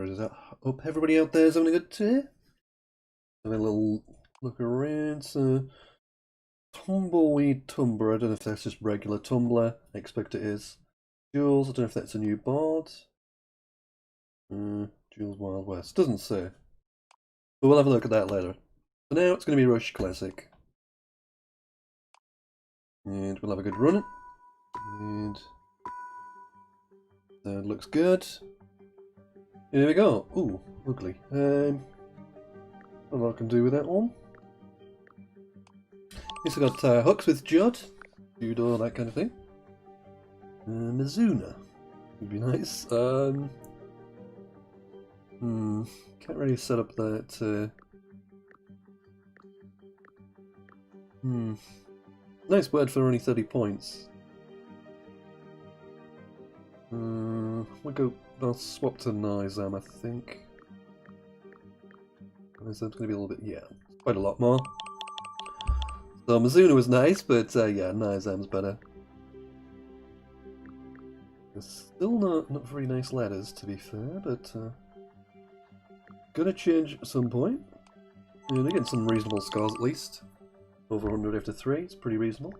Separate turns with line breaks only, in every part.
Is that up? Everybody out there is having a good day? Having a little look around. So, Tumbleweed Tumbler. I don't know if that's just regular Tumbler. I expect it is. Jules. I don't know if that's a new board. Jules Wild West. Doesn't say. But we'll have a look at that later. For now, it's going to be Rush Classic. And we'll have a good run. And that looks good. Here we go. Ooh, ugly. I don't know what I can do with that one. Yes, I got hooks with Judd, judo, that kind of thing. Mizuna would be nice. Can't really set up that. Nice word for only 30 points. I'll swap to Nizam, I think. Nizam's going to be a little bit, yeah, quite a lot more. So Mizuna was nice, but yeah, Nizam's better. There's still not very nice letters, to be fair, but gonna change at some point. And they're getting some reasonable scores at least. Over 100 after 3, it's pretty reasonable.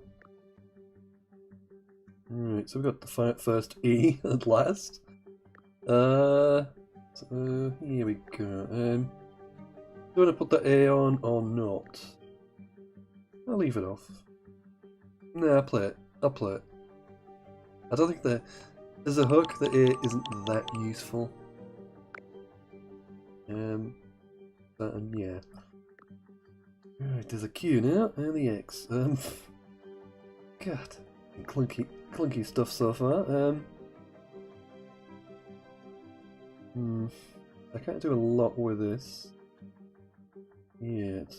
Right, so we've got the first E at last. So, here we go. Do you want to put the A on or not? I'll leave it off. Nah, I'll play it. I'll play it. I don't think there's a hook, the A isn't that useful. Yeah. Right, there's a Q now, and the X. God, clunky stuff so far. I can't do a lot with this yet.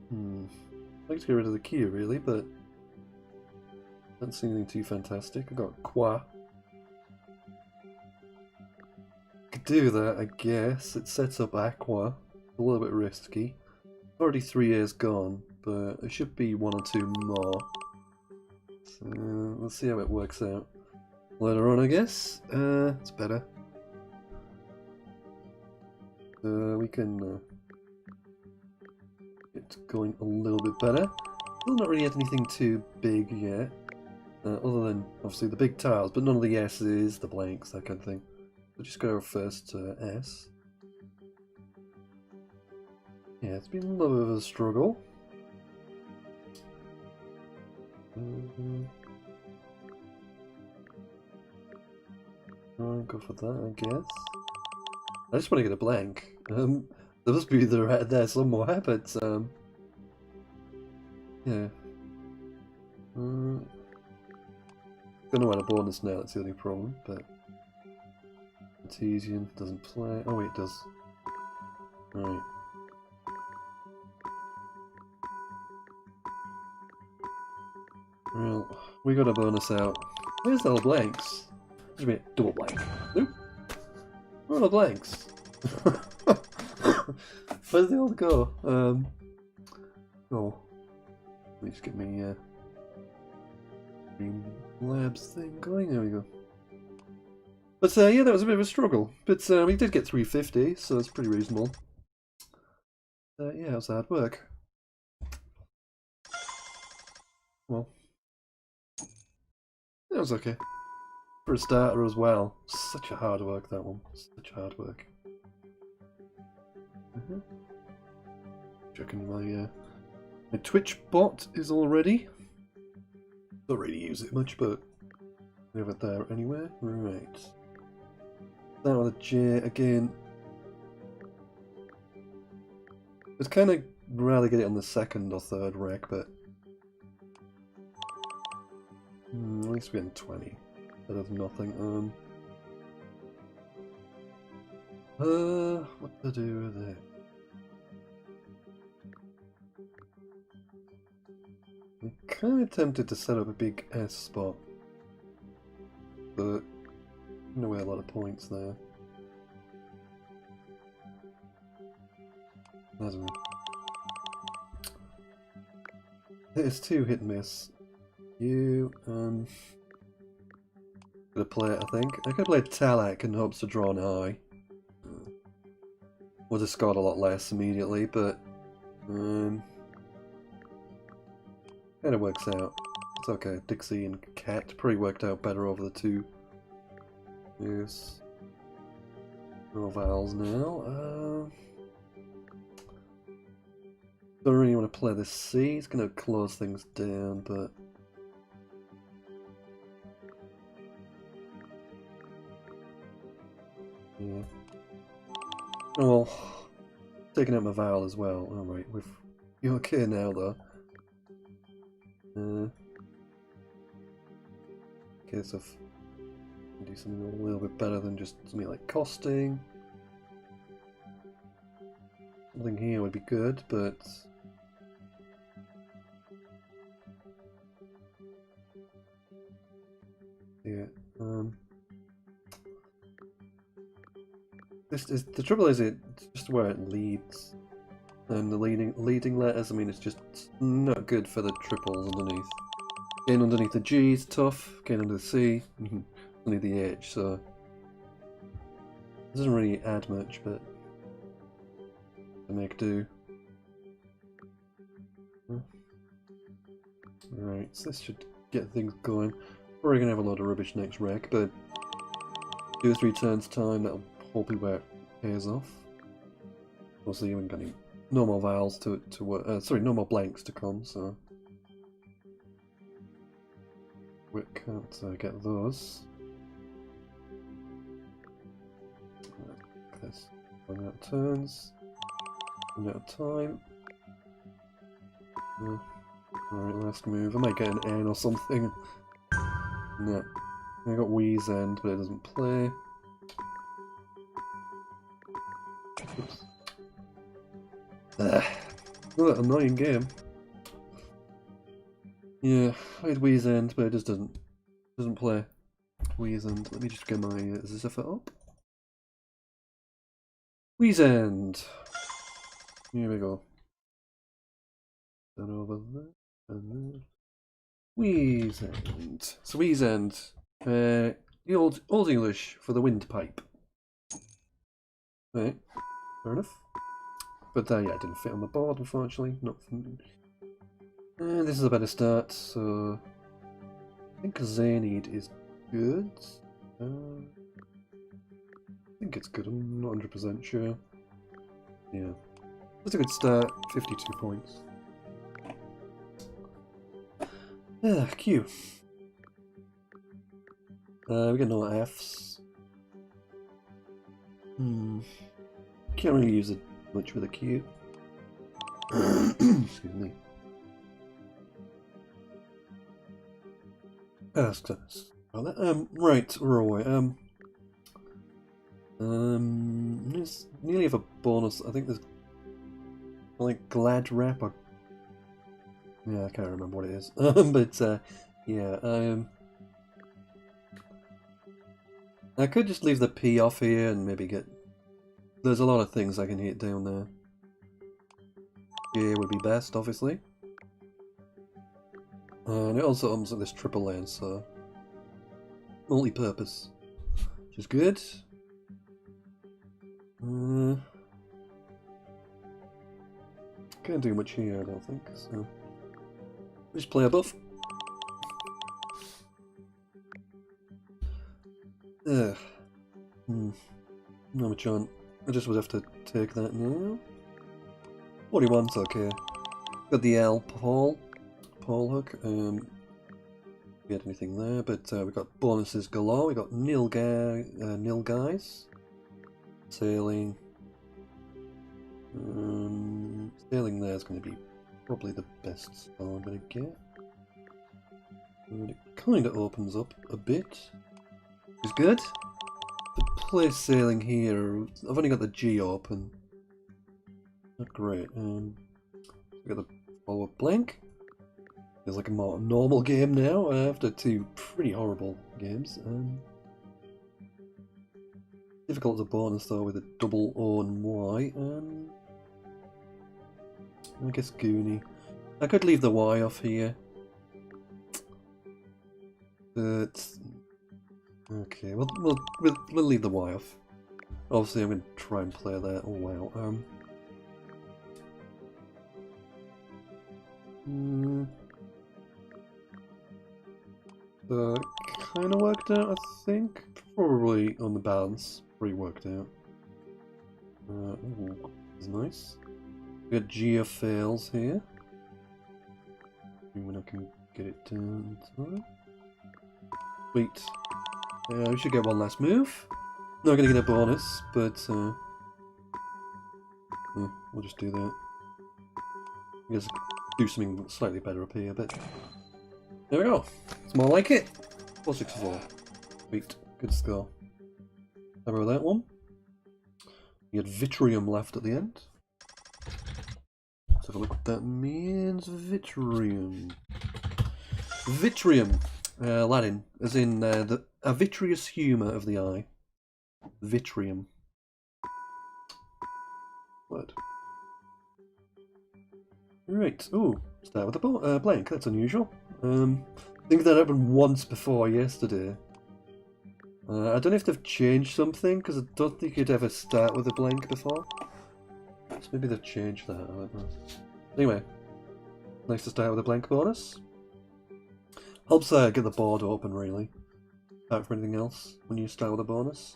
I'd like to get rid of the Q really, but I don't see anything too fantastic. I got Qua. Could do that, I guess. It sets up Aqua. A little bit risky. Already 3 years gone, but it should be 1 or 2 more. So let's see how it works out later on, I guess. It's better. We can get going a little bit better. Still not really had anything too big yet, other than obviously the big tiles, but none of the S's, the blanks, that kind of thing. We'll just go first to S. Yeah, it's been a little bit of a struggle. I'll go for that, I guess. I just want to get a blank. There must be there somewhere, but yeah. Don't know what a bonus now. That's the only problem, but. Artesian doesn't play. Oh wait, it does. Right. Well, we got a bonus out. Where's all the blanks? What do you mean, double blank? Nope. Where are the blanks? Where's they all go? Oh. Let me just get me Green Labs thing going. There we go. But yeah, that was a bit of a struggle. But we did get 350, so it's pretty reasonable. Yeah, it was hard work. Well, that was okay. For a starter as well. Such a hard work, that one. Such hard work. Checking my Twitch bot is all ready. Don't really use it much, but we have it there anyway. Right. That with a J again. I'd kind of rather get it on the second or third rack, but at least we're in 20. Better than nothing. What to do with it? I'm kind of tempted to set up a big S spot, but no way a lot of points there. It's too hit and miss. You Gonna play it, I think. I could play Talak in hopes to draw an eye. Would have scored a lot less immediately, but kind of works out. It's okay. Dixie and Cat probably worked out better over the two. Yes. No vowels now. Don't really want to play this C. It's going to close things down, but yeah. Oh well, taking out my vowel as well. Alright, you're okay now though. Case of do something a little bit better than just something like costing. Something here would be good, but yeah. This is the trouble. Is it's just where it leads, and the leading letters. I mean, it's just not good for the triples underneath. Getting underneath the G is tough. Getting under the C, underneath the H. So it doesn't really add much, but to make do. Right, so this should get things going. We're gonna have a lot of rubbish next rec, but 2 or 3 turns time, that'll hopefully where it pays off. Also, you haven't got any no more vowels to work. Sorry, no more blanks to come. So we can't get those. This run out of turns, run out of time. Alright, last move. I might get an N or something. No. I got Wheeze End, but it doesn't play. Oops. What an annoying game. Yeah, I had Wheeze End, but it just doesn't play. Wheeze End. Let me just get my Ziffer up. Wheeze End. Here we go. Then over there, and there. Wheeze End. So Wheeze End. The old English for the windpipe. Right, fair enough. But yeah, it didn't fit on the board, unfortunately. Not. And this is a better start. So I think Zanid is good. I think it's good. I'm not 100% sure. Yeah, that's a good start. 52 points. Q. We got no Fs. Can't really use it much with a Q. Excuse me. Right, Roy. There's nearly have a bonus. I think there's like Glad Rap or yeah, I can't remember what it is. But yeah, I could just leave the P off here and maybe get. There's a lot of things I can hit down there. Yeah, would be best, obviously. And it also comes with this triple lane, so multi-purpose, which is good. Can't do much here, I don't think. So just play a buff. No much on. I just would have to take that now. 41's okay. Got the L Paul hook. We had anything there, but we got bonuses galore. We got nil guys. Sailing. Sailing there is going to be probably the best star I'm going to get. And it kind of opens up a bit. It's good. To play sailing here, I've only got the G open. Not great. We got the follow-up blank. It's like a more normal game now after 2 pretty horrible games. Difficult as a bonus though with a double O and Y. I guess Goonie. I could leave the Y off here. But Okay, we'll leave the Y off. Obviously, I'm going to try and play that. Oh wow. Kind of worked out, I think. Probably on the balance, pretty worked out. Ooh, that's nice. We got Gia fails here. When I can get it down in time. Sweet. We should get one last move. Not gonna get a bonus, but we'll just do that. I guess do something slightly better up here, but there we go. It's more like it. 464. Sweet. Good score. How about that one? You had Vitrium left at the end. Let's have a look what that means. Vitrium. Vitrium. Latin, as in a vitreous humour of the eye. Vitrium. Word. Right. Ooh, start with a blank. That's unusual. I think that happened once before yesterday. I don't know if they've changed something, because I don't think you'd ever start with a blank before. So maybe they've changed that, I don't know. Anyway, nice to start with a blank bonus. Helps get the board open, really. Apart from anything else, when you start with a bonus.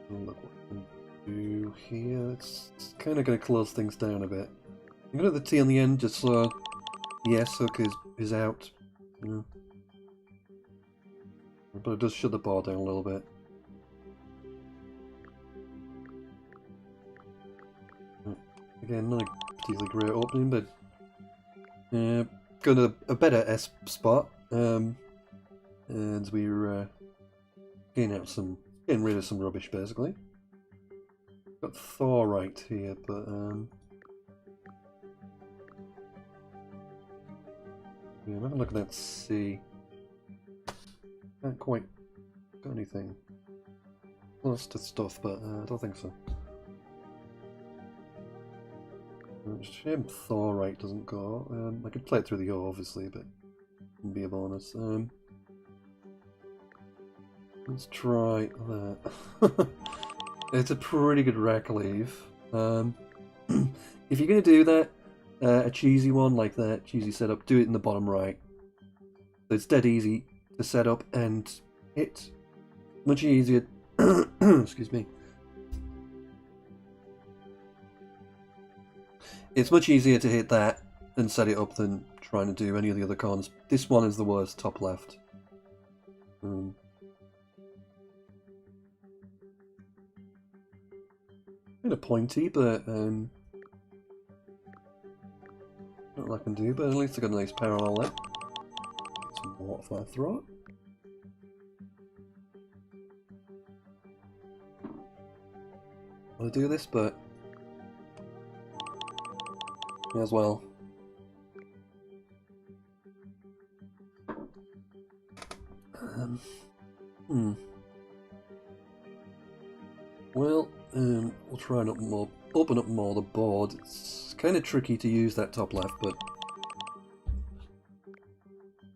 Look what we can do here. It's kind of going to close things down a bit. I'm going to have the T on the end, just so the S hook is out. Yeah. But it does shut the board down a little bit. Again, not a particularly great opening, but got a better S spot, and we're getting rid of some rubbish basically. Got Thor right here, but yeah, I'm having a look at that C. Can't quite got anything close to stuff, but I don't think so. Shame Thor right doesn't go. I could play it through the O, obviously, but it wouldn't be a bonus. Let's try that. It's a pretty good rack leave. If you're going to do that, a cheesy one like that, cheesy setup, do it in the bottom right. So it's dead easy to set up and hit. Much easier. Excuse me. It's much easier to hit that and set it up than trying to do any of the other cons. This one is the worst, top left. Kind of pointy, but not what I can do, but at least I got a nice parallel there. Get some water for my throat. I want to do this, but may as well. Well, we'll try and open up more the board. It's kind of tricky to use that top left, but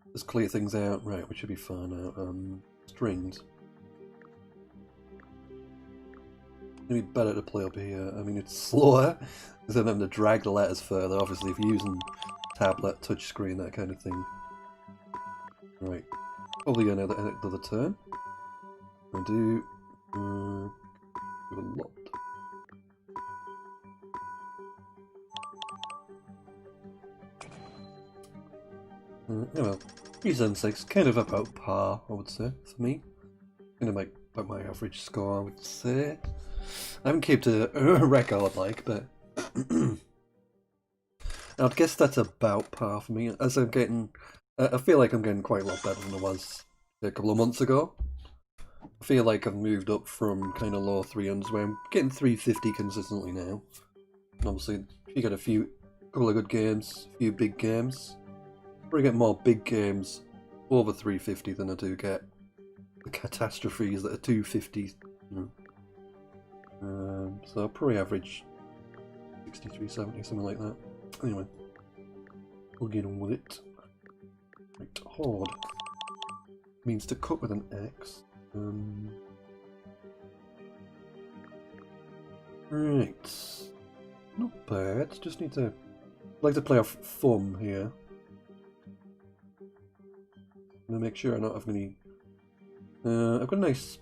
let's clear things out. Right, we should be fine now. Strings. It's going to be better to play up here. I mean, it's slower, because I'm having to drag the letters further, obviously, if you're using tablet, touchscreen, that kind of thing. Right. Probably another turn. I do a lot. Yeah, well, 376, kind of about par, I would say, for me. Kind of about my average score, I would say. I haven't kept a record like, but I'd guess that's about par for me. As I'm getting, I feel like I'm getting quite a lot better than I was a couple of months ago. I feel like I've moved up from kind of low 300s where I'm getting 350 consistently now. And obviously, if you get couple of good games, a few big games, I probably get more big games over 350 than I do get the catastrophes that are 250. You know. So probably average 63, 70, something like that. Anyway, we'll get on with it. Right, horde. means to cut with an X. Right. Not bad. Just need to... I'd like to play off thumb here. I'm gonna make sure I don't have any... I've got a nice...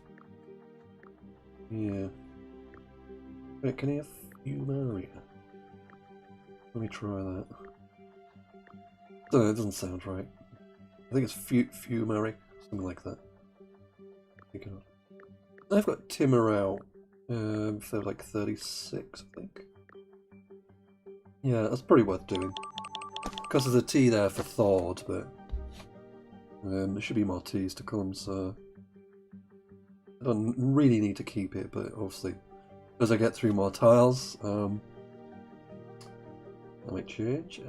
Yeah. Wait, can I have Fumaria? Let me try that. It doesn't sound right. I think it's Fumari, something like that. I've got Timorel for like 36, I think. Yeah, that's probably worth doing. Because there's a T there for thawed, but there should be more T's to come, so I don't really need to keep it, but obviously as I get through more tiles, I might change.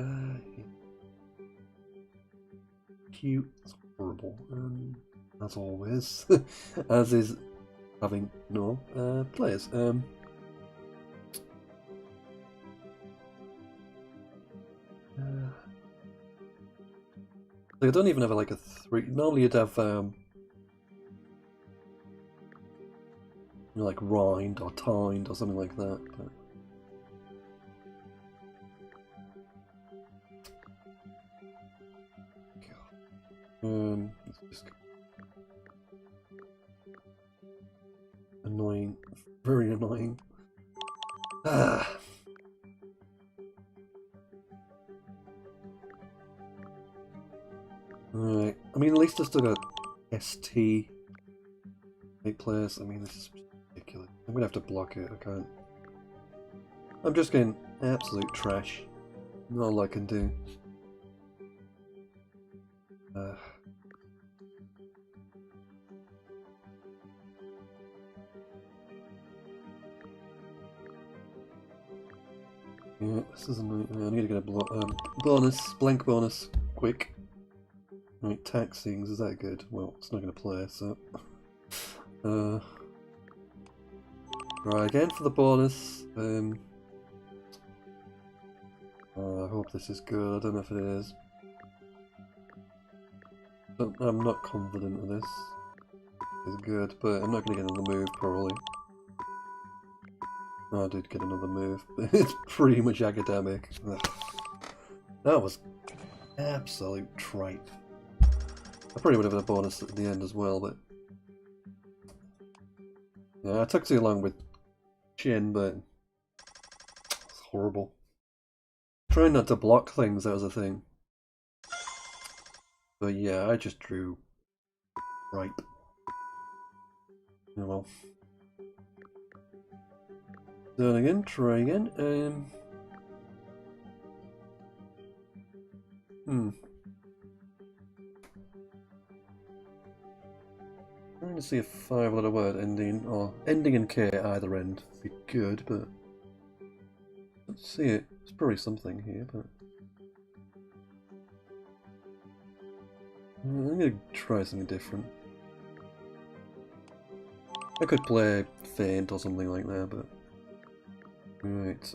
Cute, it's horrible, as always, as is having no players. I don't even have like a 3. Normally you'd have like rind or tined or something like that. But... it's just annoying, very annoying. Ah. Alright, I mean, at least I still got ST 8 players. I mean, this is ridiculous. I'm gonna have to block it, I can't. I'm just getting absolute trash. Not all I can do. Yeah, this is annoying. I need to get a bonus, blank bonus, quick. Right, taxings, is that good? Well, it's not going to play, so... Right, again for the bonus. I hope this is good, I don't know if it is. But I'm not confident of this. It's good, but I'm not going to get another move, probably. Oh, I did get another move, but it's pretty much academic. Ugh. That was absolute tripe. I probably would have had a bonus at the end as well, but... Yeah, I took too long with Chin, but... It's horrible. Trying not to block things, that was a thing. But yeah, I just drew... ripe. Oh well. Done again, try again. Trying to see a 5-letter word ending, or ending in K at either end would be good, but let's see it. It's probably something here, but I'm gonna try something different. I could play Faint or something like that, but right.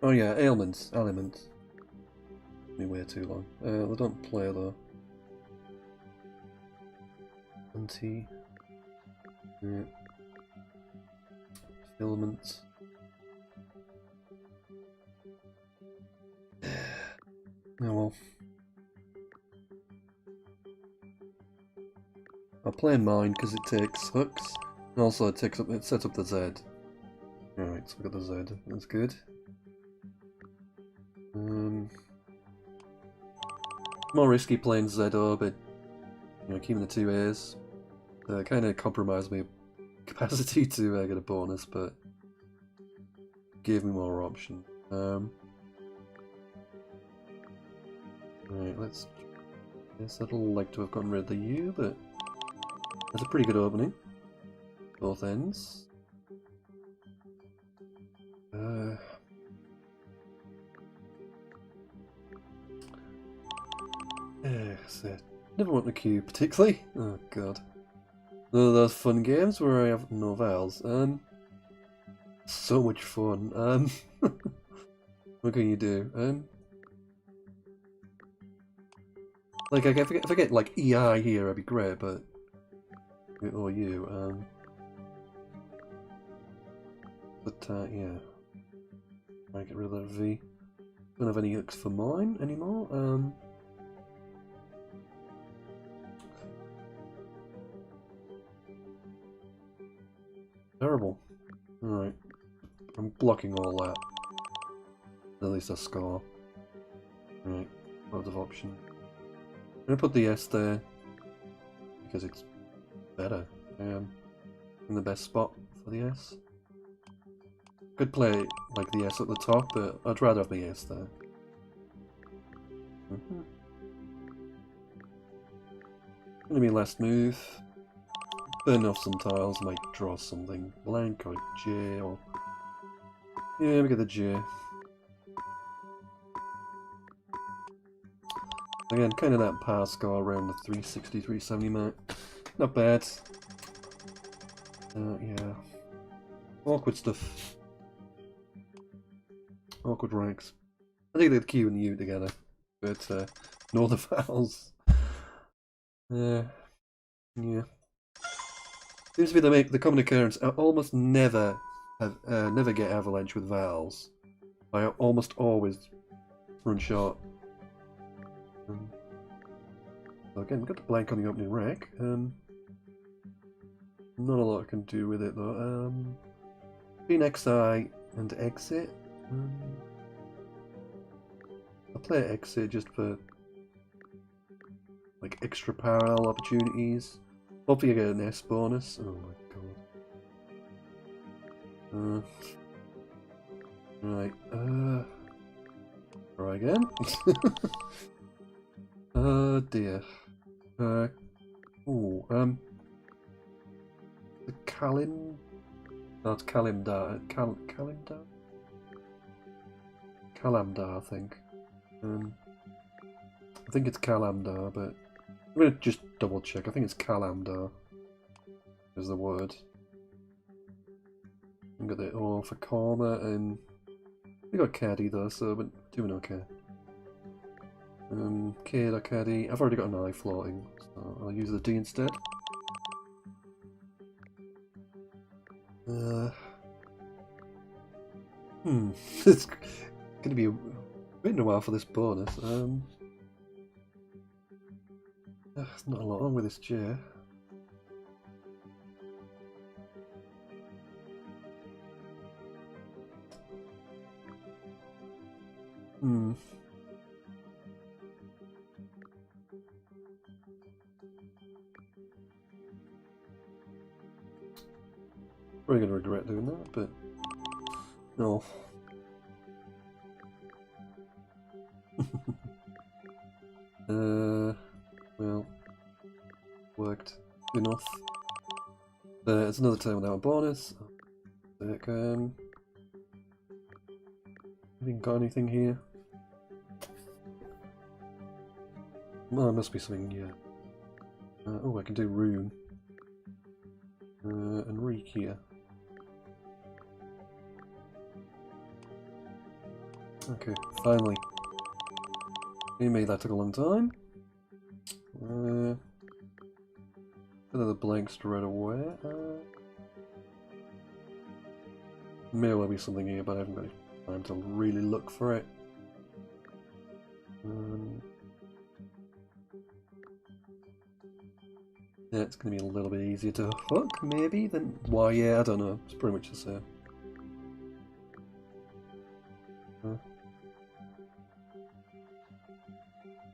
Oh yeah, ailments, aliments. Me way too long. They don't play though. Anti. Yeah. Filaments. Oh well. I'll play in mine because it takes hooks, and also it sets up the Z. Alright, so we got the Z. That's good. More risky playing ZO, but you know, keeping the 2 A's. Kind of compromised my capacity to get a bonus, but gave me more options. Right, let's. Guess I'd like to have gotten rid of the U, but that's a pretty good opening. Both ends. So never want the Q particularly. Oh god. None of those fun games where I have no vowels. So much fun. What can you do? Like, if I get like EI here, that'd be great, but or you, yeah. I get rid of that V. Don't have any hooks for mine anymore. Terrible. Alright. I'm blocking all that. At least I score. Right. Loads of options. I'm gonna put the S there because it's better. In the best spot for the S. Could play like the S at the top, but I'd rather have the S there. Gonna be last move. Burn off some tiles, might draw something blank or J or yeah, we get the J. Again, kind of that power score around the 360, 370 mark. Not bad. Yeah. Awkward stuff. Awkward ranks. I think they'd Q and the U together, but ignore the vowels. Yeah. Seems to be the common occurrence. I almost never get avalanche with vowels. I almost always run short. So again, we've got the blank on the opening rack. Not a lot I can do with it though. Between XI and exit. I'll play exit just for like extra parallel opportunities. Hopefully I get an S bonus. Oh my god. Right. Try again. Oh dear. The Kalim. No, it's Kalimdar. Kalimdar? Kalamdar, I think. I think it's Kalamdar, but I'm gonna just double check. I think it's Kalamdar is the word. I've got the O for comma, and we got caddy though, so we're doing okay. K or caddy. I've already got an I floating, so I'll use the D instead. It's gonna be waiting a while for this bonus. There's not a lot wrong with this J. Probably gonna regret doing that, but no. Well, worked enough. It's another time without a bonus. Haven't got anything here. Well, there must be something, yeah. Oh, I can do rune. And reek here. Okay, finally. Maybe that took a long time. Another blank straight away. May well be something here, but I haven't got any time to really look for it. Yeah, it's going to be a little bit easier to hook, maybe, than... Why, yeah, I don't know. It's pretty much the same.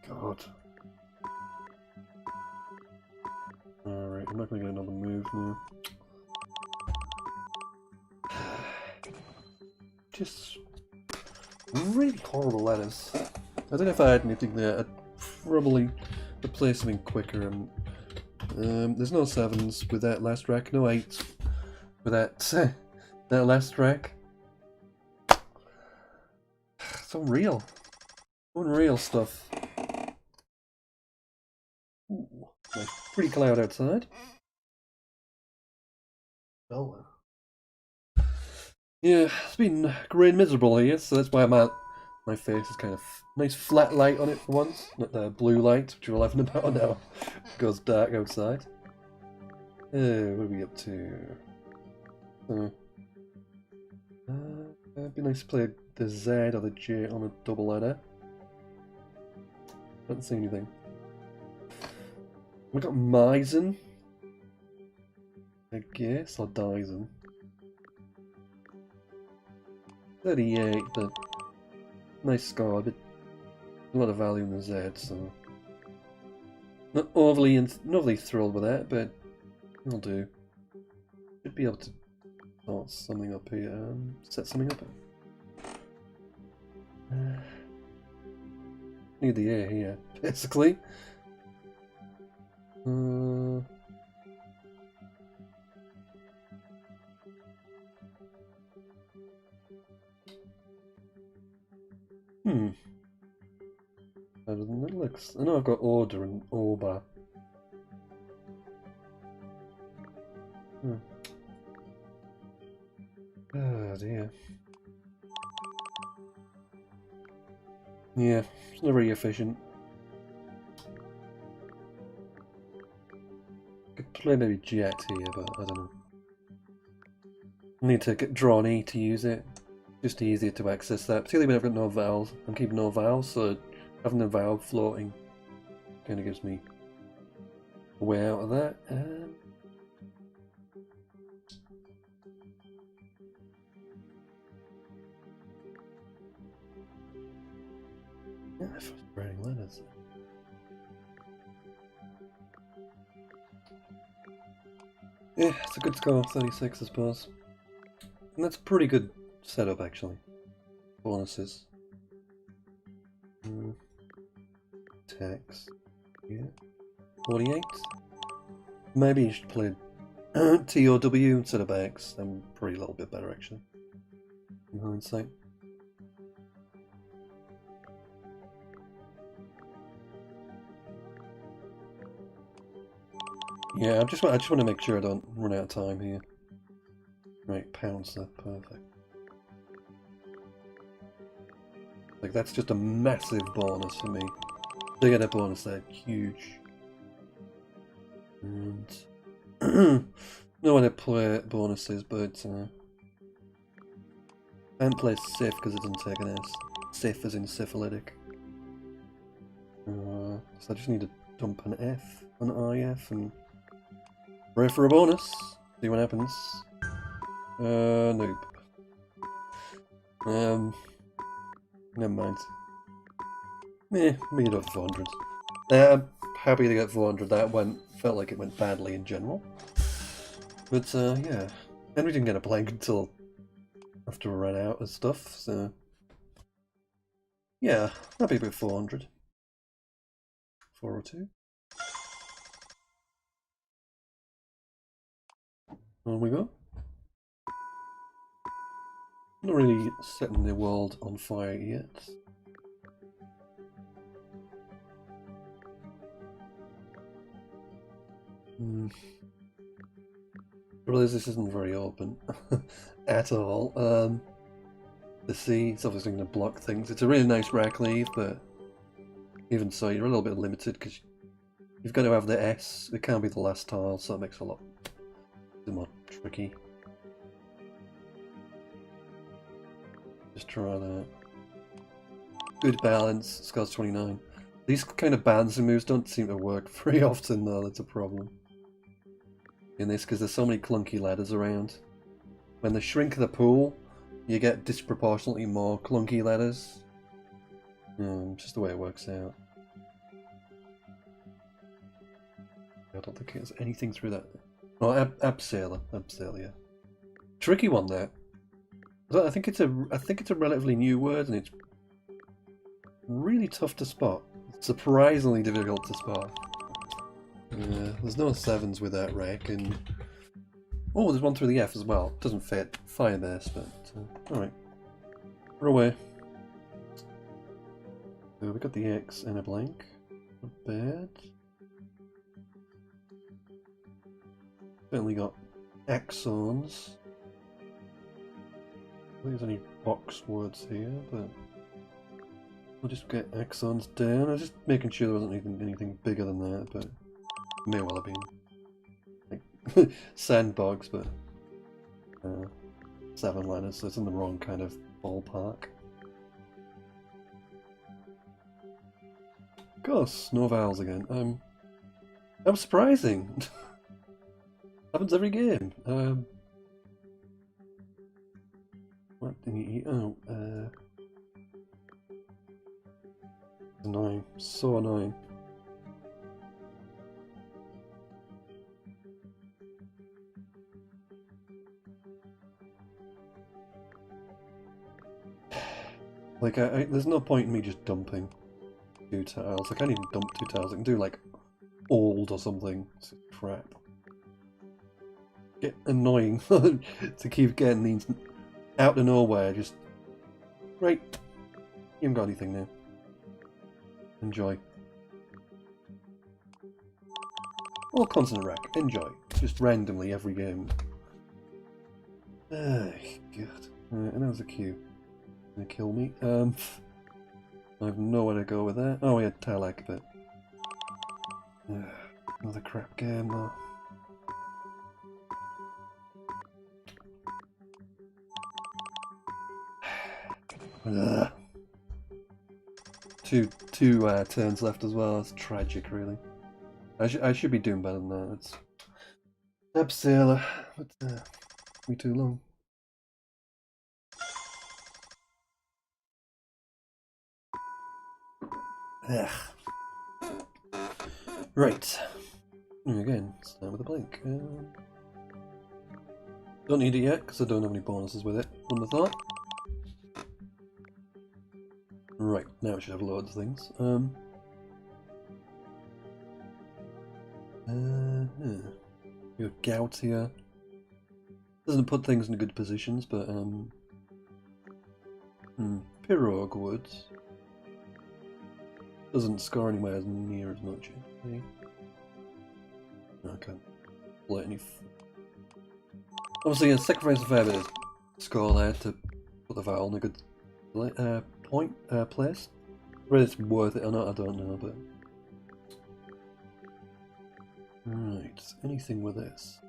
God. Alright, I'm not going to get another move now. Just really horrible letters. I don't know if I had anything there. I'd probably replace something quicker. And there's no 7s with that last rack, no 8s with that that last rack. It's unreal. Unreal stuff. Ooh, nice. Pretty cloud outside. Oh. Yeah, it's been grey and miserable here, so that's why I'm at My face is kind of nice flat light on it for once, not the blue light, which we're laughing about now. It goes dark outside. What are we up to? It'd be nice to play the Z or the J on a double ladder. Don't see anything. We got Misen, I guess, or Dyson. 38, but nice score, but a lot of value in the Z, so not overly thrilled with that, but it'll do. Should be able to sort something up here, set something up. Need the A here, basically. Better than it looks. I know I've got order and Oba. Oh dear. Yeah, it's not very efficient. Could play maybe Jet here, but I don't know. I need to draw an E to use it. Just easier to access that, particularly when I've got no vowels. I'm keeping no vowels, so having the vowel floating kind of gives me a way out of that. Yeah, frustrating letters. Yeah, it's a good score, 36 I suppose. And that's a pretty good setup actually. Bonuses. Text. Yeah. 48. Maybe you should play T or W instead of X. I'm probably a little bit better actually. In hindsight. Yeah, I just want to make sure I don't run out of time here. Right, pounds there, perfect. Like that's just a massive bonus for me. They get a bonus there, huge. And no one to play bonuses, but I can't play Sif because it doesn't take an S. Sif as in syphilitic. So I just need to dump an F, an IF, and pray for a bonus. See what happens. Nope. Never mind. Maybe not 400. I'm happy to get 400. That felt like it went badly in general. But yeah, and we didn't get a blank until after we ran out of stuff. So yeah, happy about 400. 402. On we go. Not really setting the world on fire yet. I realize this isn't very open at all. The C, it's obviously going to block things. It's a really nice rack leave, but even so, you're a little bit limited because you've got to have the S. It can't be the last tile, so it makes it a lot more tricky. Just try that. Good balance, scores 29. These kind of balancing moves don't seem to work very often though, that's a problem. In this, because there's so many clunky ladders around. When they shrink the pool, you get disproportionately more clunky ladders. Just the way it works out. I don't think there's anything through that. Oh, Abseiler, yeah. Tricky one there. I think it's a relatively new word, and it's really tough to spot. Surprisingly difficult to spot. Yeah, there's no 7s with that rack, and oh, there's one through the F as well. Doesn't fit Firebase, but all right, we're away. So we got the X and a blank. Not bad. Certainly got axons. I don't think there's any box words here, but I'll just get axons down. I was just making sure there wasn't anything bigger than that, but it may well have been. Like, sandbogs, but 7 letters, so it's in the wrong kind of ballpark. Of course, no vowels again. That was surprising. Happens every game. What did he eat? Oh, 9. So annoying. Like, there's no point in me just dumping 2 tiles. I can't even dump 2 tiles. I can do, like, old or something. It's crap. Get annoying to keep getting these out of nowhere. Just, right, you haven't got anything now. Enjoy. Or constant rack. Enjoy. Just randomly every game. God. And that was a Q. Gonna kill me. I have nowhere to go with that. Oh, we had Talak, but another crap game though. Two turns left as well. It's tragic, really. I should be doing better than that. It's Absailor, but me too long. Ugh. Right. Again, start with a blank. Don't need it yet because I don't have any bonuses with it. Wouldn't have thought. Right, now I should have loads of things. You have gout here. Doesn't put things in good positions, but Pirogue would. Doesn't score anywhere near as much. Okay. I can't play any. Obviously, a sacrifice a fair bit of score there to put the vowel in a good place. Whether it's worth it or not, I don't know, but. Right, anything with this?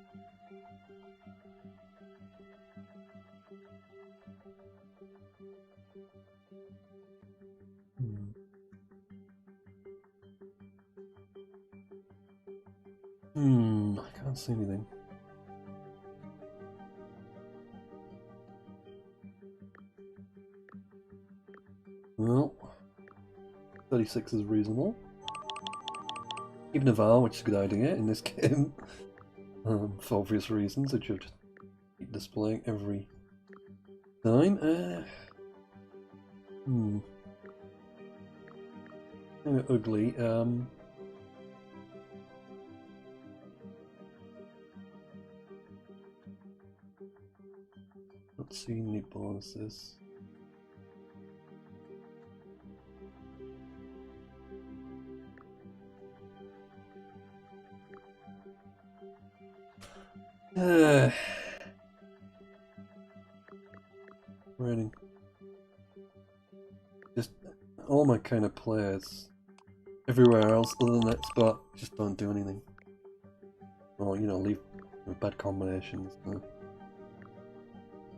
I can't see anything. Well, 36 is reasonable. Even a vowel, which is a good idea in this game, for obvious reasons, which I'll just keep displaying every time. Kind of ugly. Not seeing any bonuses. Writing. Just all my kind of players everywhere else other than that spot just don't do anything. Or, you know, leave with bad combinations.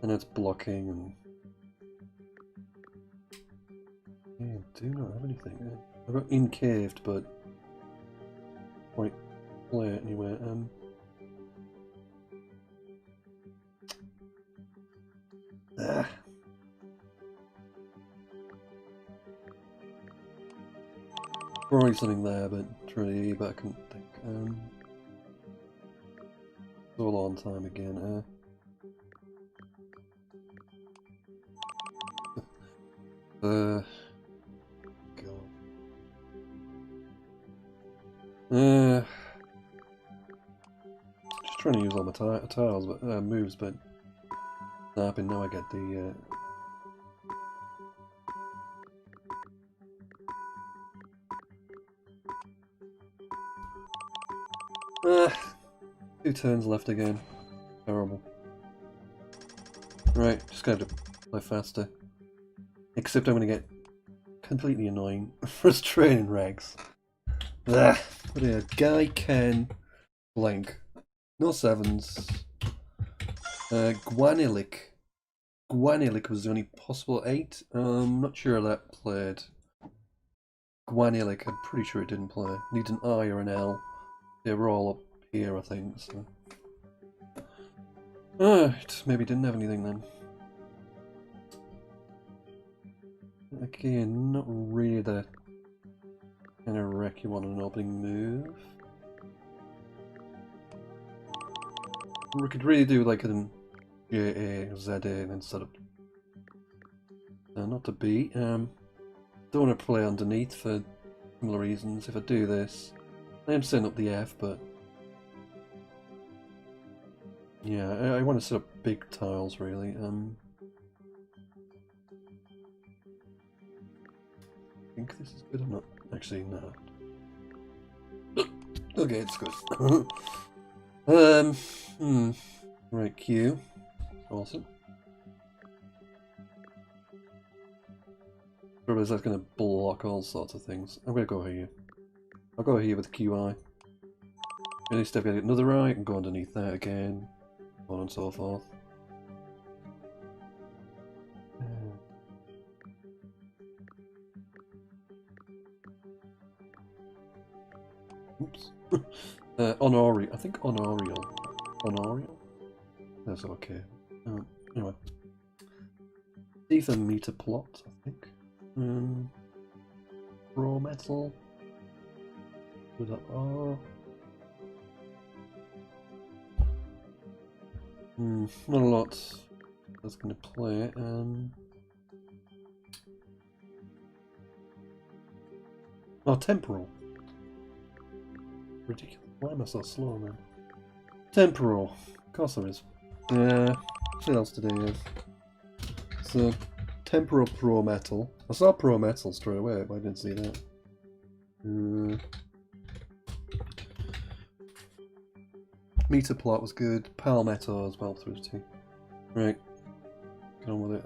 And it's blocking and. Yeah, I do not have anything. I've got incaved, but. Quite play it anyway. Probably something there, but really, but I couldn't think. It's all on time again. God. Just trying to use all my tiles, but moves, but snapping. Now I get the. 2 turns left again. Terrible. Right, just gonna have to play faster. Except I'm gonna get completely annoying. Frustrating regs. Ugh. What a guy can blank. No sevens. Guanilic. Guanilic was the only possible 8. Not sure that played. Guanilic, I'm pretty sure it didn't play. Needs an I or an L. They were all up here, I think. So. It maybe didn't have anything then. Again, not really the kind of wreck you want an opening move. We could really do like an JA or ZA instead of not to B. Don't want to play underneath for similar reasons. If I do this, I am setting up the F, but yeah, I want to set up big tiles really. I think this is good or not? Actually, no. Okay, it's good. Right, Q. Awesome. Otherwise that's going to block all sorts of things. I'm going to go here. I'll go here with QI. At least I've got another I and go underneath that again. So on and so forth. Oops. Honorial. I think Honorial. Honorial? That's okay. Anyway. D for meter plot, I think. Raw metal. With an R. Not a lot that's going to play. Oh, temporal. Ridiculous. Why am I so slow, man? Temporal. Of course there is. What else to do? So, temporal pro metal. I saw pro metal straight away, but I didn't see that. Meter plot was good. Palmetto as well through 2. Right. Get on with it.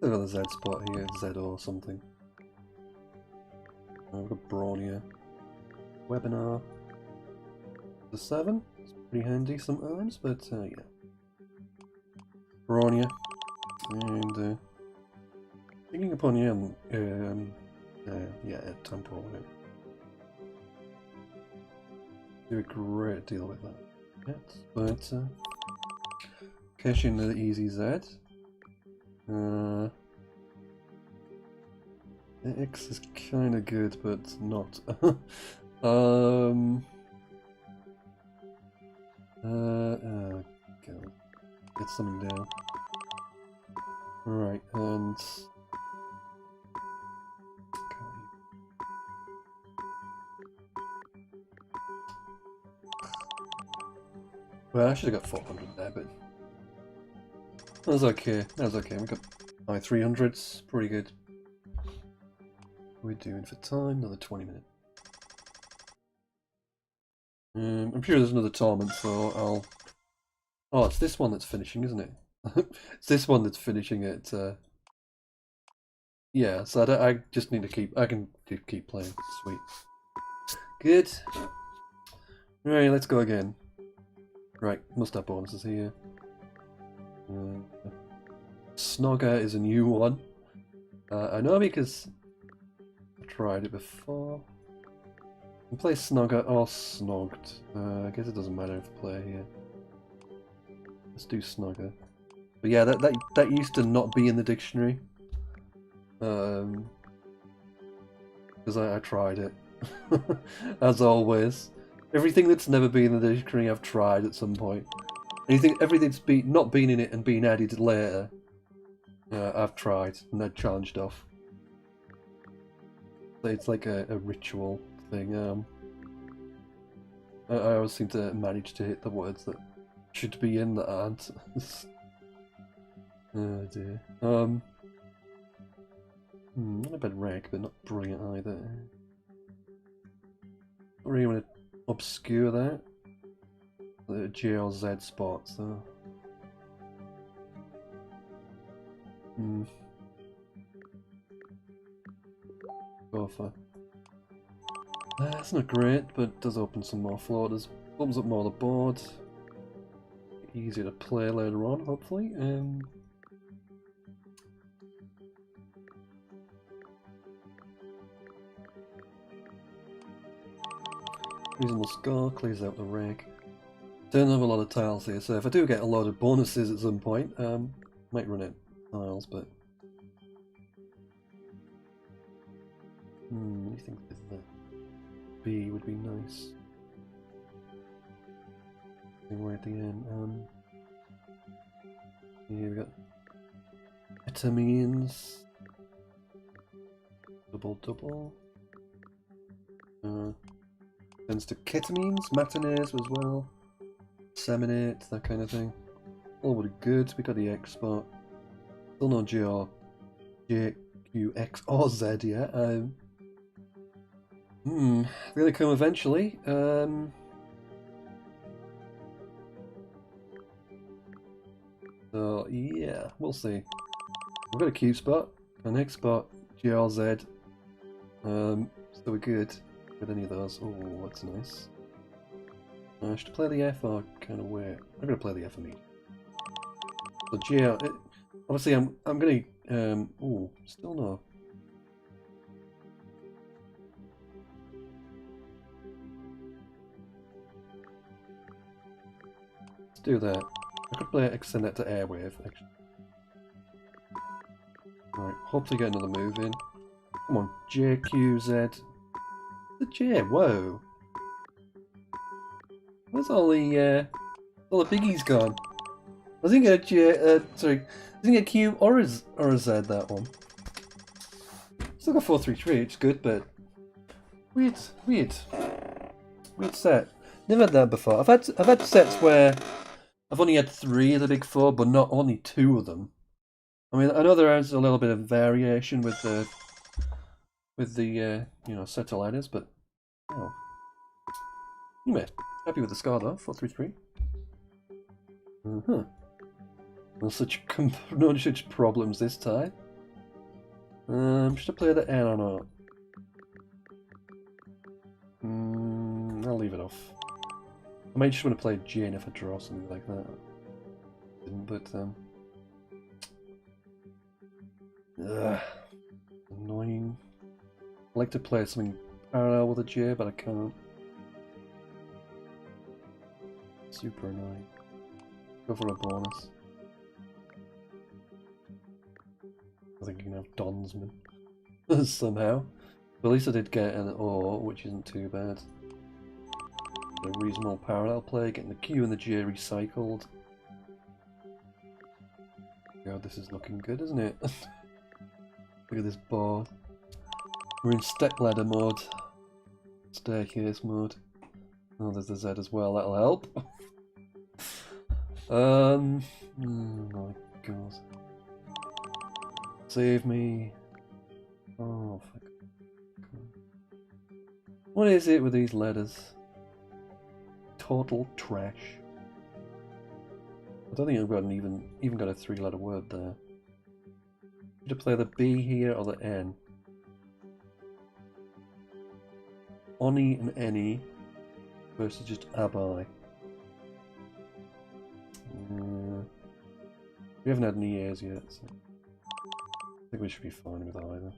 I've got the Z spot here, Z or something. I've got Brawnia. Webinar. The 7. It's pretty handy sometimes, but yeah. Brawnia. And thinking upon yeah, temporal. Yeah. Do a great deal with that. Yes, but cash in the easy Z. X is kind of good, but not. God. Get something down. Right, and well, I should have got 400 there, but that was okay. That was okay. We got my 300s, pretty good. What are we doing for time? Another 20 minutes. I'm sure there's another tournament, so I'll. Oh, it's this one that's finishing, isn't it? It's this one that's finishing it. Yeah, so I just need to keep. I can keep playing. Sweet. Good. Right, let's go again. Right, must have bonuses here. Snogger is a new one. I know because I tried it before. You can play Snogger or Snogged. I guess it doesn't matter if I play here. Let's do Snogger. But yeah, that used to not be in the dictionary. Because I tried it. As always. Everything that's never been in the dictionary I've tried at some point. Everything's not been in it and been added later. I've tried and I've challenged off. It's like a ritual thing. I always seem to manage to hit the words that should be in that aren't. Oh dear. Not a bad reg, but not brilliant either. Don't really want to obscure that. The J or Z spot, so. go for. That's not great, but it does open some more floaters. Opens up more of the board. Easier to play later on, hopefully. Reasonable score, clears out the reg. Don't have a lot of tiles here, so if I do get a lot of bonuses at some point, might run out of tiles, but... what do you think with the B would be nice? Right at the end. Here we got vitamins. Double. Tends to ketamines, matinees as well. Seminate, that kind of thing. All would be good. We got the X spot. Still no J, or J, Q, X, or Z yet. They're gonna come eventually. So yeah, we'll see. We've got a Q spot, an X spot, G or Z. So we're good with any of those. Oh, that's nice. Should I play the F or kind of wait? I'm gonna play the F immediately. So G, obviously I'm gonna oh, still no. Let's do that. I could play extend that to airwave actually. Alright, hopefully get another move in. Come on, J, Q, Z. The J, whoa. Where's all the biggies gone? I didn't get a J, sorry, I didn't get a Q or a Z that one. Still got 433, which is good, but weird set. Never had that before. I've had sets where I've only had 3 of the big 4, but not only 2 of them. I mean, I know there is a little bit of variation with the you know, set of letters, but oh, anyway, happy with the score though, 433. No such problems this time. Should I play the N or not? I'll leave it off. I might just want to play Jane if I draw something like that. Didn't, but annoying. I'd like to play something parallel with a J, but I can't. Super annoying. Go for a bonus. I think you can have Donsman somehow. But at least I did get an O, which isn't too bad. A reasonable parallel play, getting the Q and the J recycled. God, this is looking good, isn't it? Look at this board. We're in step ladder mode. Staircase mode. Oh, there's the Z as well, that'll help. Oh my god. Save me. Oh, fuck. What is it with these letters? Total trash. I don't think I've got even got a 3-letter word there. Should I play the B here or the N? Oni and Any versus just Abai. We haven't had any years yet, so I think we should be fine with either.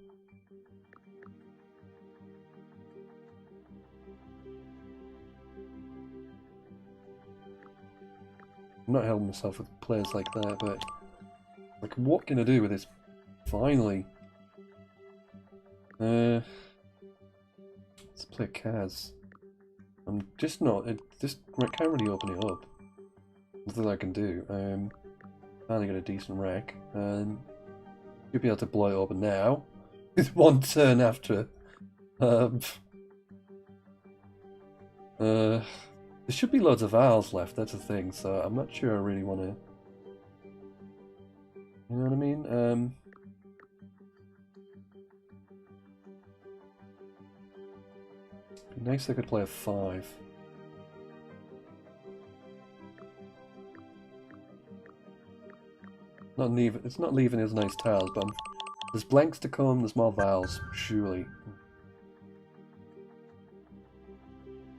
I'm not helping myself with players like that, but like, what can I do with this? Finally, let's play Kaz. I'm just not. I can't really open it up. Nothing I can do. Finally got a decent rack. Should be able to blow it open now with 1 turn after. There should be loads of vowels left, that's the thing, so I'm not sure I really want to... You know what I mean? It'd be nice if I could play a 5. It's not leaving as nice tiles, but there's blanks to come, there's more vowels, surely.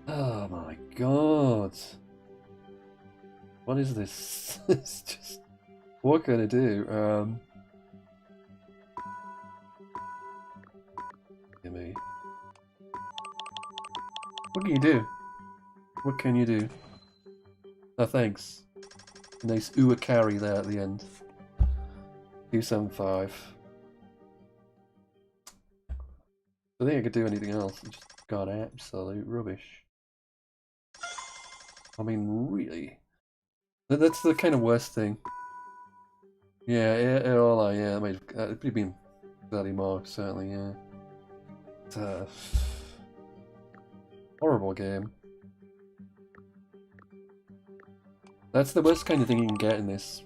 Oh my god. What is this? It's just... What can I do? Give me... What can you do? What can you do? Oh, thanks. Nice Uwa carry there at the end. 275. I think I could do anything else. I just got absolute rubbish. I mean, really? That's the kind of worst thing. Yeah, yeah, it might have it'd been bloody marked, certainly, yeah. It's a horrible game. That's the worst kind of thing you can get in this,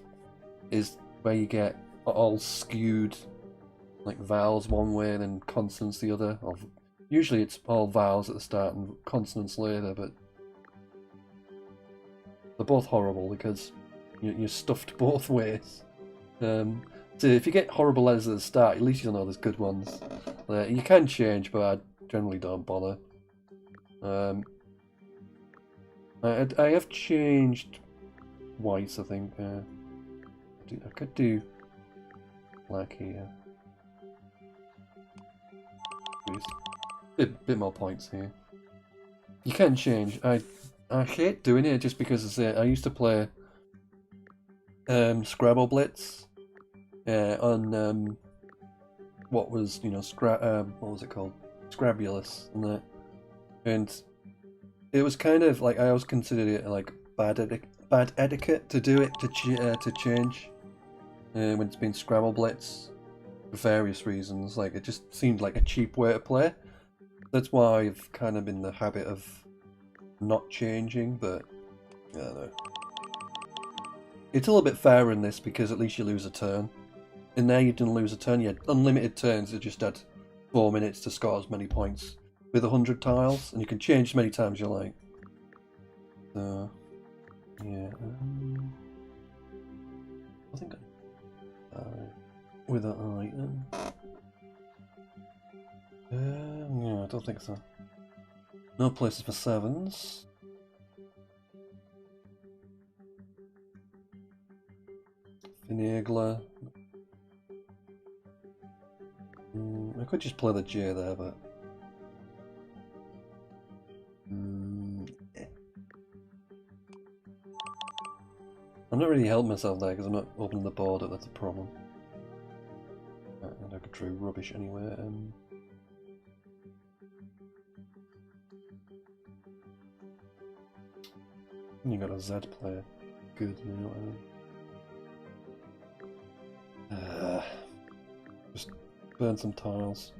is where you get all skewed, like vowels one way and then consonants the other. Or usually it's all vowels at the start and consonants later, but they're both horrible because you're stuffed both ways. So if you get horrible letters at the start, at least you'll know there's good ones. You can change, but I generally don't bother. I have changed whites, I think. I could do black here. Bit more points here. You can change. I hate doing it just because I used to play Scrabble Blitz on what was what was it called? Scrabulous and that, and it was kind of like I always considered it like bad etiquette to do it to change when it's been Scrabble Blitz for various reasons. Like it just seemed like a cheap way to play. That's why I've kind of been in the habit of not changing, but I don't know. It's a little bit fairer in this because at least you lose a turn. In there you didn't lose a turn, you had unlimited turns, you just had 4 minutes to score as many points with 100 tiles, and you can change as many times as you like. So, yeah. I think with an item. Yeah, I don't think so. No places for sevens. Finagler. I could just play the J there, but... yeah. I'm not really helping myself there because I'm not opening the border, that's a problem. And I could draw rubbish anyway. You got a Z player. Good, you know what I mean? Just burn some tiles.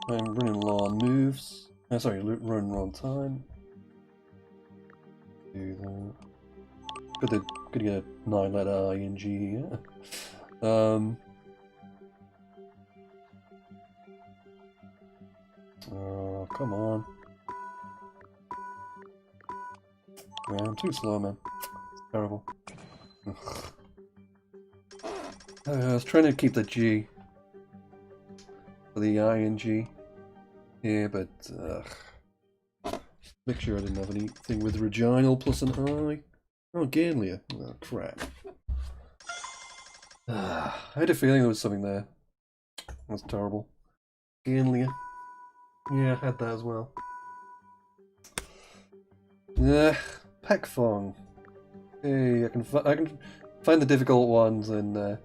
I'm running low on moves. Sorry, running low on time. Do that. Good to get a 9-letter ing here. Oh, come on. Man, I'm too slow, man. It's terrible. I was trying to keep the G for the ing here, but make sure I didn't have anything with Reginal plus an I. Oh, Gainlia. Oh, crap. I had a feeling there was something there. That's terrible. Gainlia. Yeah, I had that as well. Peckfong. Hey, I can find the difficult ones and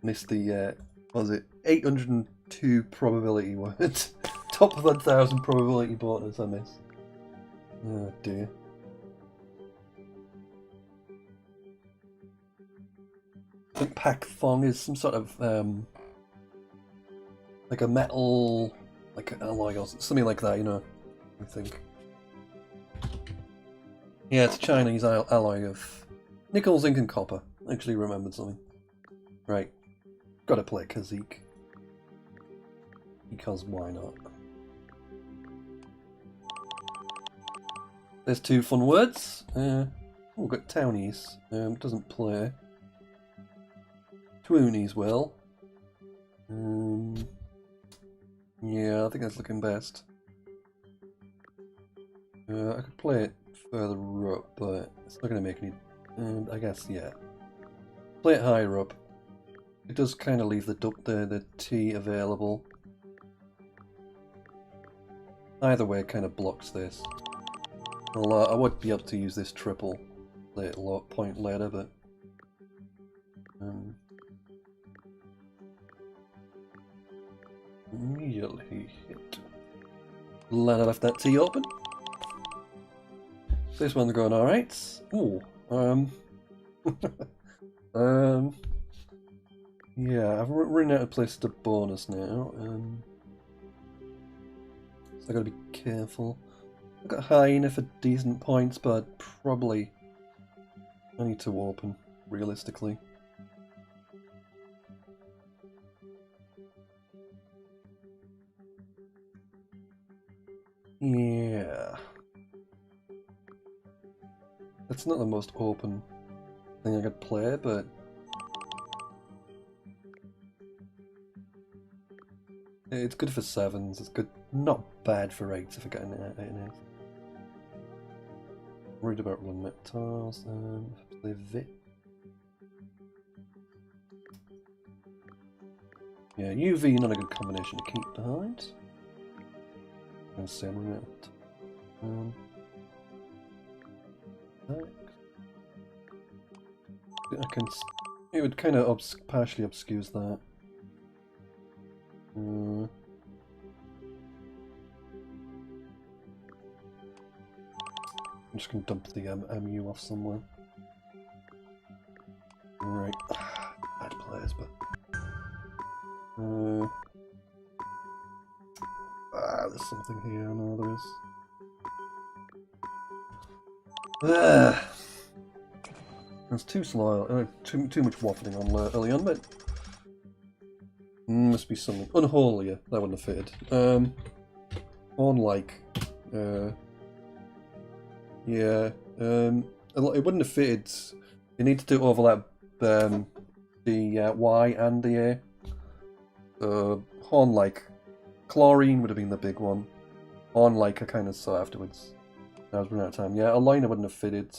miss the what was it? 802 probability words. Top of 1,000 probability bonus I miss. Oh dear. I think Peckfong is some sort of like a metal, like an alloy or something like that, you know. I think. Yeah, it's a Chinese alloy of nickel, zinc, and copper. Actually remembered something. Right. Gotta play Kazik. Because why not? There's 2 fun words. Oh, we've got Townies. Doesn't play. Twoonies will. Yeah, I think that's looking best. I could play it further up, but it's not going to make any... I guess, yeah. Play it higher up. It does kind of leave the T available. Either way, it kind of blocks this. Well, I would be able to use this triple point later, but... immediately hit. Glad I left that T open. This one's going alright. Ooh, yeah, I've run out of places to bonus now. So I gotta be careful. I've got high enough for decent points, but probably I need to open, realistically. Yeah. That's not the most open thing I could play, but... it's good for 7s, it's good, not bad for 8s if I get an 8 in it. Worried about rolling metals, play Vit. Yeah, UV not a good combination to keep behind. And same it. I can. It would kind of partially obscures that. I'm just gonna dump the MU off somewhere. Right, bad players, but there's something here. No, there is. It's too slow. Too much waffling on early on, but must be something unholier. That wouldn't have fitted. Unlike, yeah. It wouldn't have fitted. You need to overlap the Y and the A. Horn like chlorine would have been the big one. Horn like I kind of saw afterwards. I was running out of time. Yeah, a liner wouldn't have fitted.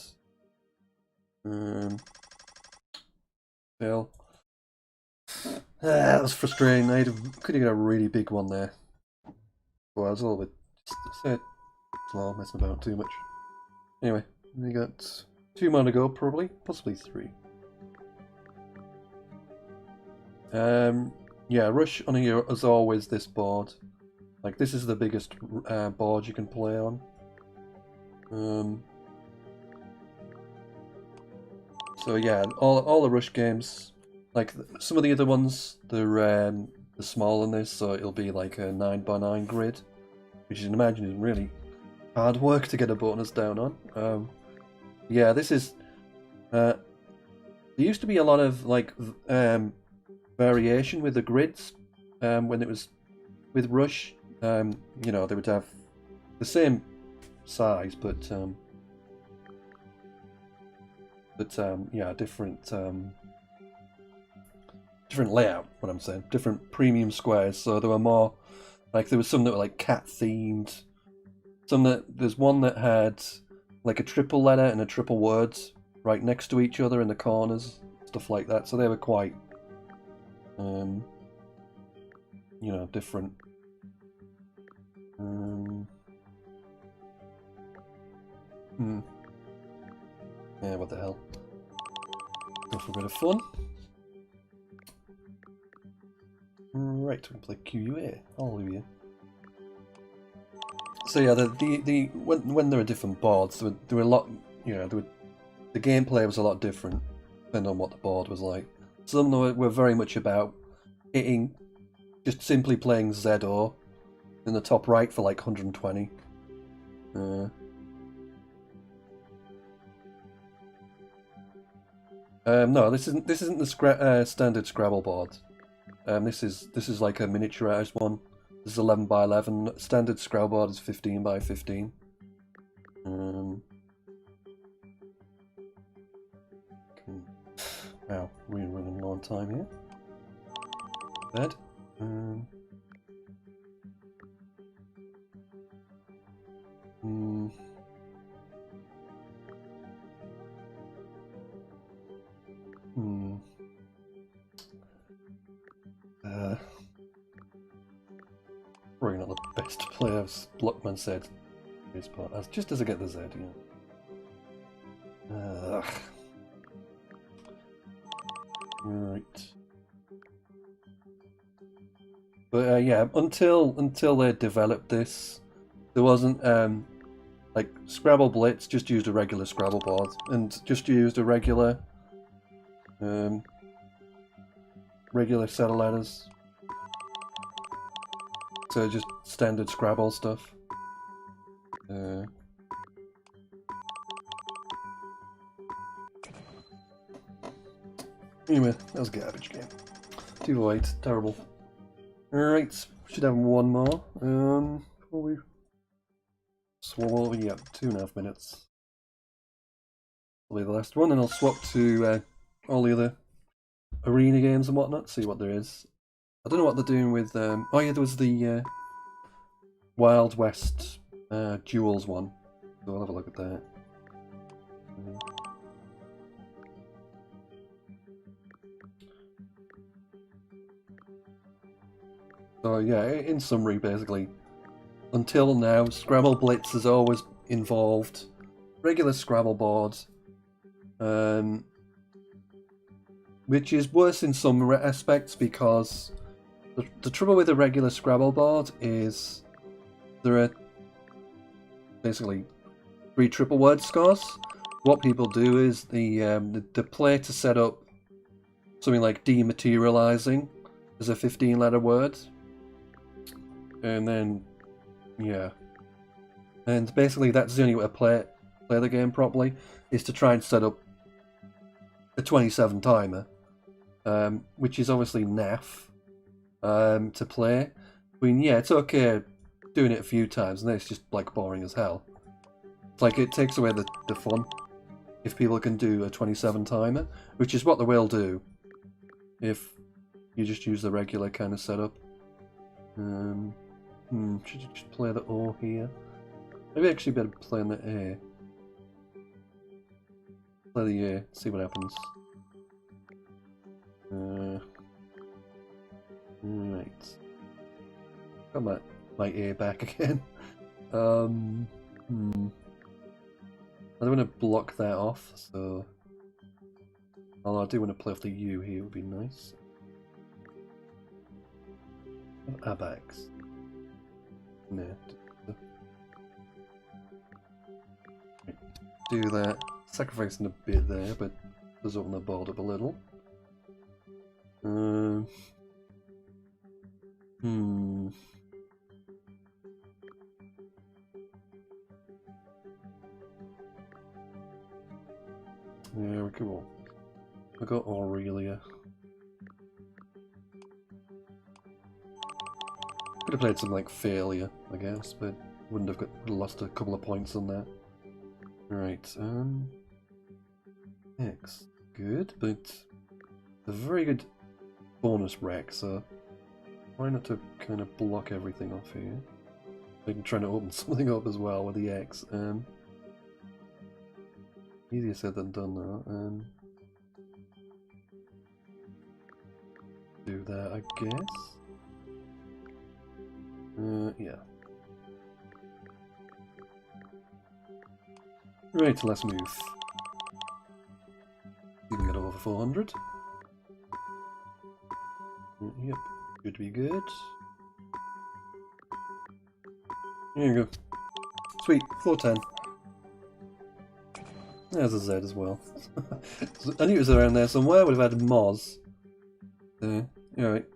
Still. That was frustrating. I could have got a really big one there. Well, I was a little bit slow, messing about too much. Anyway, we got 2 more to go, probably, possibly 3. Yeah, rush on here as always. This board, like this is the biggest board you can play on. So yeah, all the rush games, like some of the other ones, they're small in this, so it'll be like a 9x9 grid, which you can imagine is really hard work to get a bonus down on. Yeah, this is. There used to be a lot of like variation with the grids when it was with Rush. You know, they would have the same size, but yeah, different layout. What I'm saying, different premium squares. So there were more like there was some that were like cat themed. There's one that had like a triple letter and a triple words right next to each other in the corners, stuff like that. So they were quite, you know, different. Yeah, what the hell? Go for a bit of fun. Right, we can play QUA. Hallelujah. So yeah, when there were different boards, there were a lot. You know, the gameplay was a lot different depending on what the board was like. Some were very much about hitting, just simply playing ZO in the top right for like 120. No, this isn't the standard Scrabble board. This is like a miniaturized one. This is 11x11. Standard Scrabble board is 15x15. Wow, we're running low on time here. Bed. Probably not the best player, as Blockman said. His part. That's just as I get the Z, yeah. Right. But yeah, until they developed this, there wasn't like Scrabble Blitz just used a regular Scrabble board and just used a regular set of letters. So just standard Scrabble stuff. Anyway, that was a garbage game. 208, terrible. Alright, should have one more. Before we swallow, yeah, 2.5 minutes. Probably the last one, and I'll swap to all the other arena games and whatnot, see what there is. I don't know what they're doing with. Oh yeah, there was the Wild West Duels one. So I'll have a look at that. So yeah, in summary, basically, until now, Scrabble Blitz has always involved regular Scrabble boards, which is worse in some aspects because the trouble with a regular Scrabble board is there are basically 3 triple word scores. What people do is the play to set up something like dematerializing as a 15-letter word, and then yeah, and basically that's the only way to play the game properly is to try and set up a 27 timer, which is obviously naff to play. I mean, yeah, it's okay doing it a few times, and then it's just like boring as hell. It's like it takes away the fun if people can do a 27 timer, which is what they will do if you just use the regular kind of setup. Should you just play the O here? Maybe actually better play on the A. Play the A, see what happens. Right. Got my A back again. I don't want to block that off, so... Although I do want to play off the U here, would be nice. Abax. No. Do that. Sacrificing a bit there, but does open the board up a little. Yeah, we go. I got Aurelia. Could have played something like Failure, I guess, but wouldn't have lost a couple of points on that. Right, X. Good, but a very good bonus wreck, so try not to kind of block everything off here. I'm trying to open something up as well with the X. Easier said than done now. Do that, I guess. Yeah. Right, let's move. You can get over 400. Yep, should be good. There you go. Sweet, 410. There's a Z as well. I knew it was around there somewhere. Would have had Moz. Alright.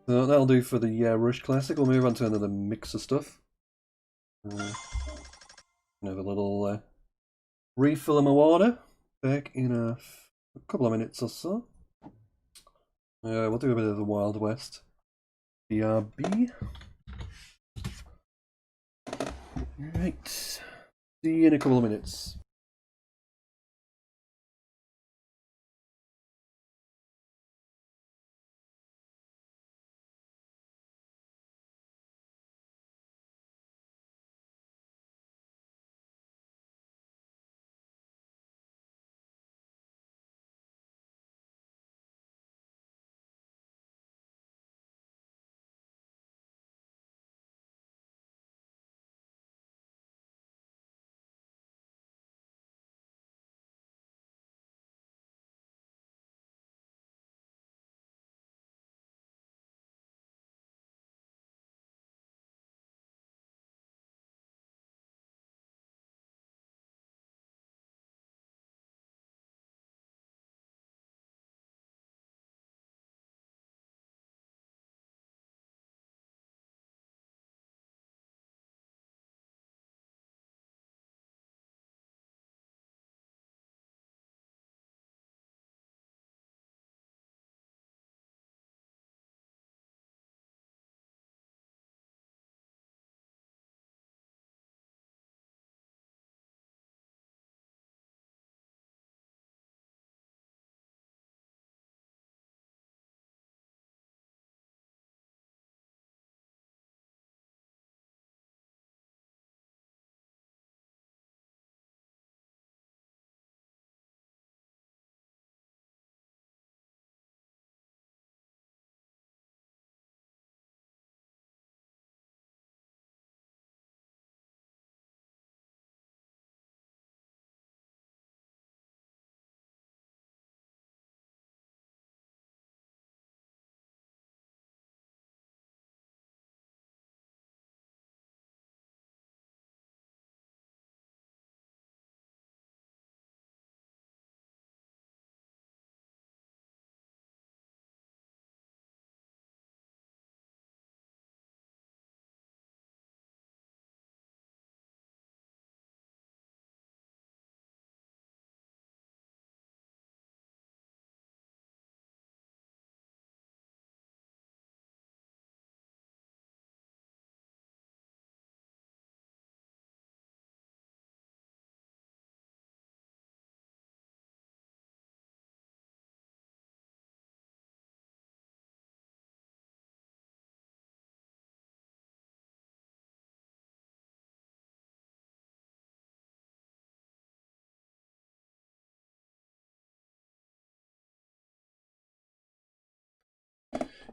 So that'll do for the Rush Classic. We'll move on to another mix of stuff. Have a little refill of my water. Back in a couple of minutes or so. We'll do a bit of the Wild West. BRB. Right. See you in a couple of minutes.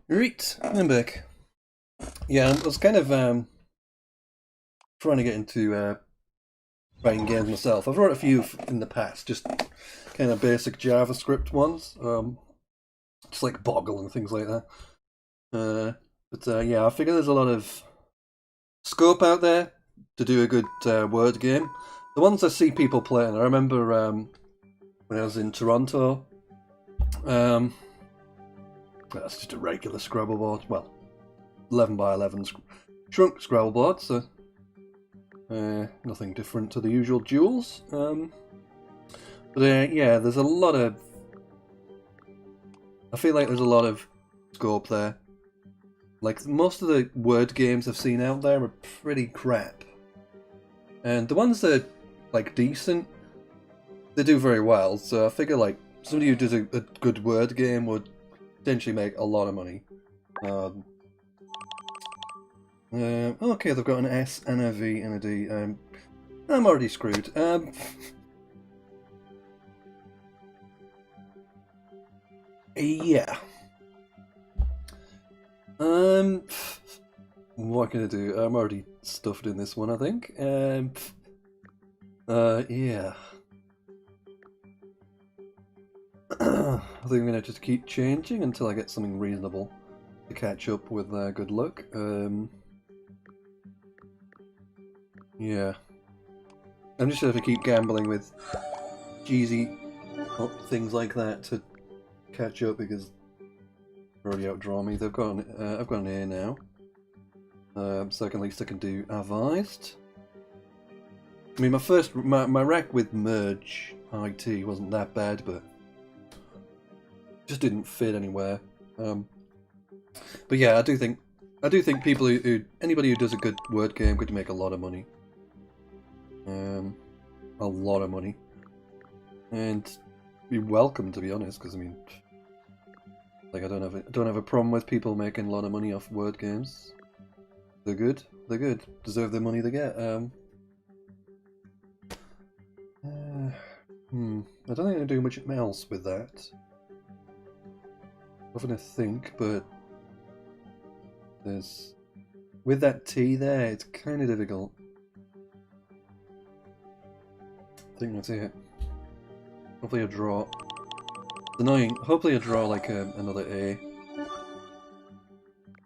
Right, I'm back. Yeah, I was kind of trying to get into writing games myself. I've wrote a few in the past, just kind of basic JavaScript ones, just like Boggle and things like that. But yeah, I figure there's a lot of scope out there to do a good word game. The ones I see people playing, I remember when I was in Toronto. That's just a regular Scrabble board. Well, 11 by 11 shrunk Scrabble board, so nothing different to the usual duels. But yeah, there's a lot of. I feel like there's a lot of scope there. Like most of the word games I've seen out there are pretty crap, and the ones that are like decent, they do very well. So I figure like somebody who does a good word game would potentially make a lot of money. Okay, they've got an S and a V and a D. I'm already screwed. Yeah. What can I do? I'm already stuffed in this one, I think. Yeah. I think I'm gonna just keep changing until I get something reasonable to catch up with good luck. Yeah. I'm just gonna have to keep gambling with cheesy things like that to catch up because they're already outdrawn me. They've got I've got an A now. So at least I can do advised. I mean, my rack with merge IT wasn't that bad, but just didn't fit anywhere. But yeah, I do think people anybody who does a good word game could make a lot of money. A lot of money, and be welcome, to be honest, because I mean, like I don't have a problem with people making a lot of money off word games. They're good. They're good. Deserve the money they get. I don't think I do much else with that. I'm having to think, but there's with that T there, it's kind of difficult. I think that's it. Hopefully I draw. It's annoying. Hopefully I draw like another A,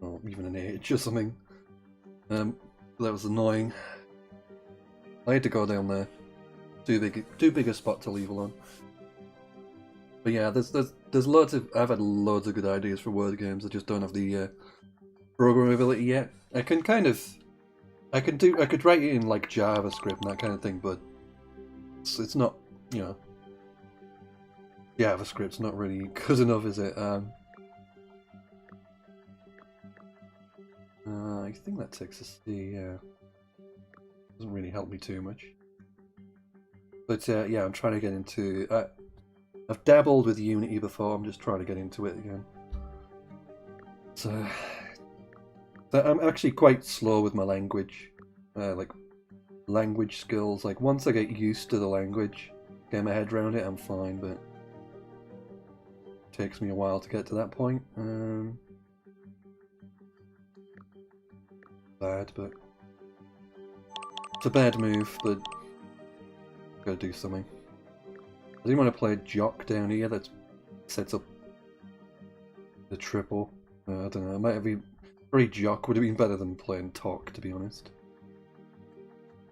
or even an H or something. That was annoying. I had to go down there. Too big a spot to leave alone. But yeah, there's loads of. I've had loads of good ideas for word games. I just don't have the programmability yet. I can kind of. I could write it in like JavaScript and that kind of thing, but it's not, you know. JavaScript's not really good enough, is it? I think that takes a C, yeah. Doesn't really help me too much. But yeah, I'm trying to get into... I've dabbled with Unity before, I'm just trying to get into it again. So I'm actually quite slow with my language. Like, language skills. Like, once I get used to the language, get my head around it, I'm fine, but... it takes me a while to get to that point. Bad, but it's a bad move, but gotta do something. I didn't want to play Jock down here. That sets up the triple. I don't know. I might have been Jock would have been better than playing Talk, to be honest.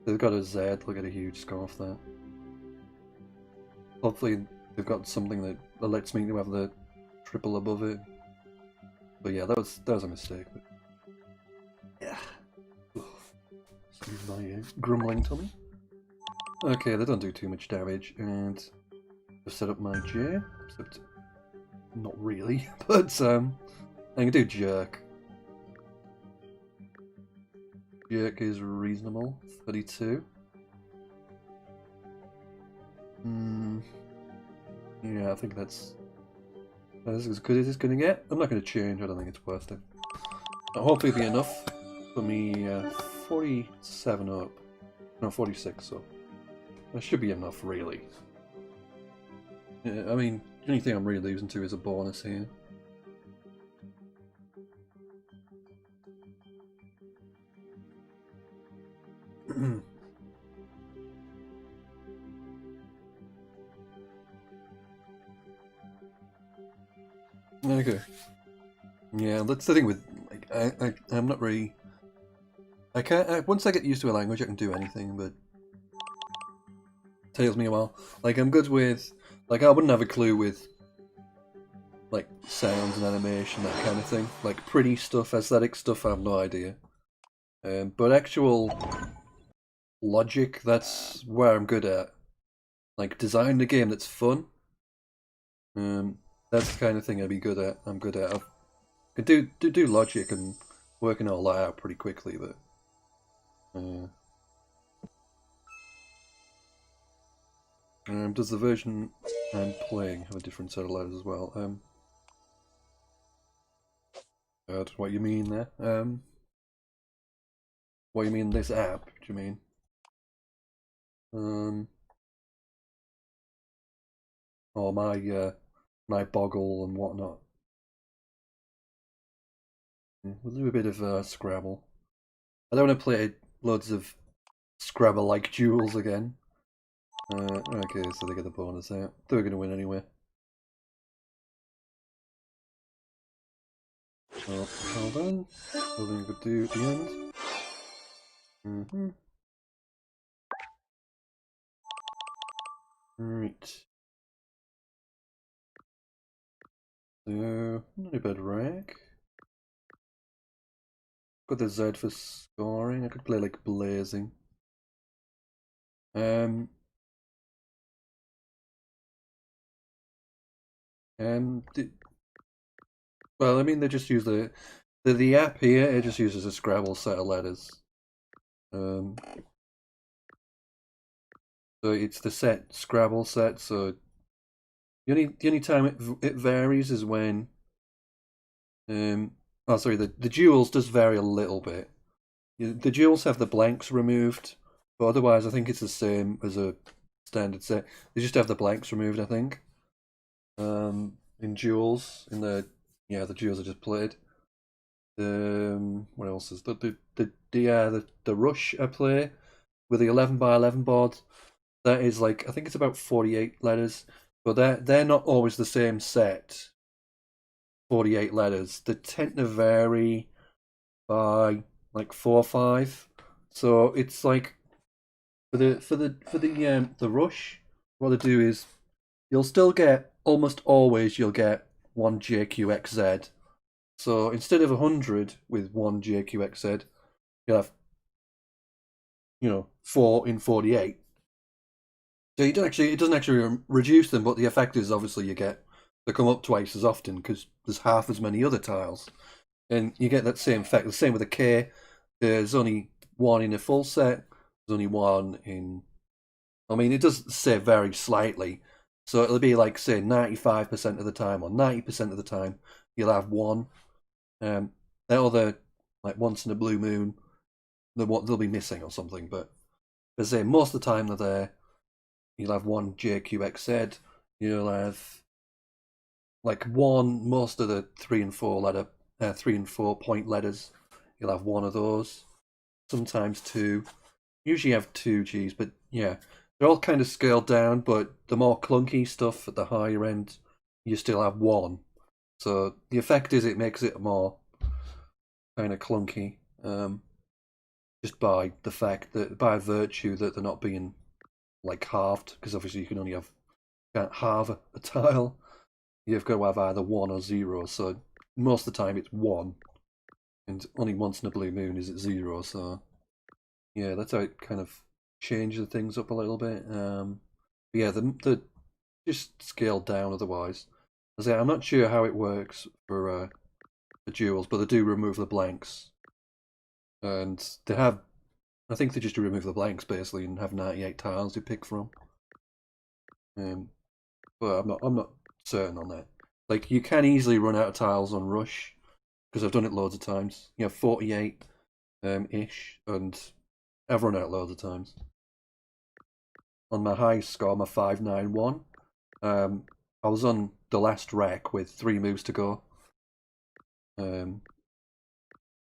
They've got a Z. Look at a huge scarf there. Hopefully they've got something that lets me have the triple above it. But yeah, that was a mistake. But yeah. Excuse my grumbling tummy. Okay, they don't do too much damage, and I've set up my J, except not really, but I can do Jerk. Jerk is reasonable, 32. Yeah, I think that's as good as it's going to get. I'm not going to change, I don't think it's worth it. Hopefully it'll be enough for me 47 up. No, 46, so that should be enough, really. Yeah, I mean, the only thing I'm really losing to is a bonus here. Okay. Yeah, that's the thing with like I'm not really. I can't. Once I get used to a language, I can do anything, but it takes me a while. Like I'm good with. Like I wouldn't have a clue with like sounds and animation, that kind of thing. Like pretty stuff, aesthetic stuff, I have no idea. But actual logic, that's where I'm good at. Like design a game that's fun. That's the kind of thing I'd be good at. I'm good at. I can do logic and working all that out pretty quickly, but does the version I'm playing have a different set of letters as well? What you mean there? What you mean this app? Do you mean? Or my boggle and whatnot. We'll do a bit of Scrabble. I don't want to play loads of Scrabble-like duels again. Okay, so they get the bonus out. They were going to win anyway. Well, hold on. Something we could do at the end. Right. So, not a bad rank. Got the Z for scoring. I could play like Blazing. Um, well, I mean, they just use the app here. It just uses a Scrabble set of letters. So it's the Scrabble set. So the only time it varies is when oh sorry, the duels does vary a little bit. The duels have the blanks removed, but otherwise I think it's the same as a standard set. They just have the blanks removed, I think. In duels, the duels I just played. What else is the rush I play with the 11x11 board? That is like I think it's about 48 letters, but they're not always the same set. 48 letters. They tend to vary by like 4 or 5. So it's like for the rush, what they do is you'll still get almost always you'll get one JQXZ. So instead of 100 with one JQXZ, you'll have 4 in 48. So it doesn't actually reduce them, but the effect is obviously they come up twice as often because there's half as many other tiles, and you get that same effect. The same with the K. There's only one in a full set. There's only one in. I mean, it does say vary slightly, so it'll be like say 95% of the time or 90% of the time you'll have one. That other like once in a blue moon, they'll be missing or something. But as I say, most of the time they're there. You'll have one JQXZ. You'll have like one most of the 3 and 4 point letters. You'll have one of those. Sometimes two. Usually you have two G's, but yeah, they're all kind of scaled down. But the more clunky stuff at the higher end, you still have one. So the effect is it makes it more kind of clunky, just by the fact that by virtue that they're not being like halved, because obviously you can't halve a tile. You've got to have either 1 or 0. So most of the time it's 1, and only once in a blue moon is it 0. So yeah, that's how it kind of changes things up a little bit. But yeah, the just scaled down otherwise. As I say, I'm not sure how it works for the duels, but they do remove the blanks, and I think they just remove the blanks basically and have 98 tiles to pick from. But I'm not certain on that. Like you can easily run out of tiles on Rush because I've done it loads of times. You have 48 ish, and I've run out loads of times. On my highest score, my 591, I was on the last wreck with 3 moves to go.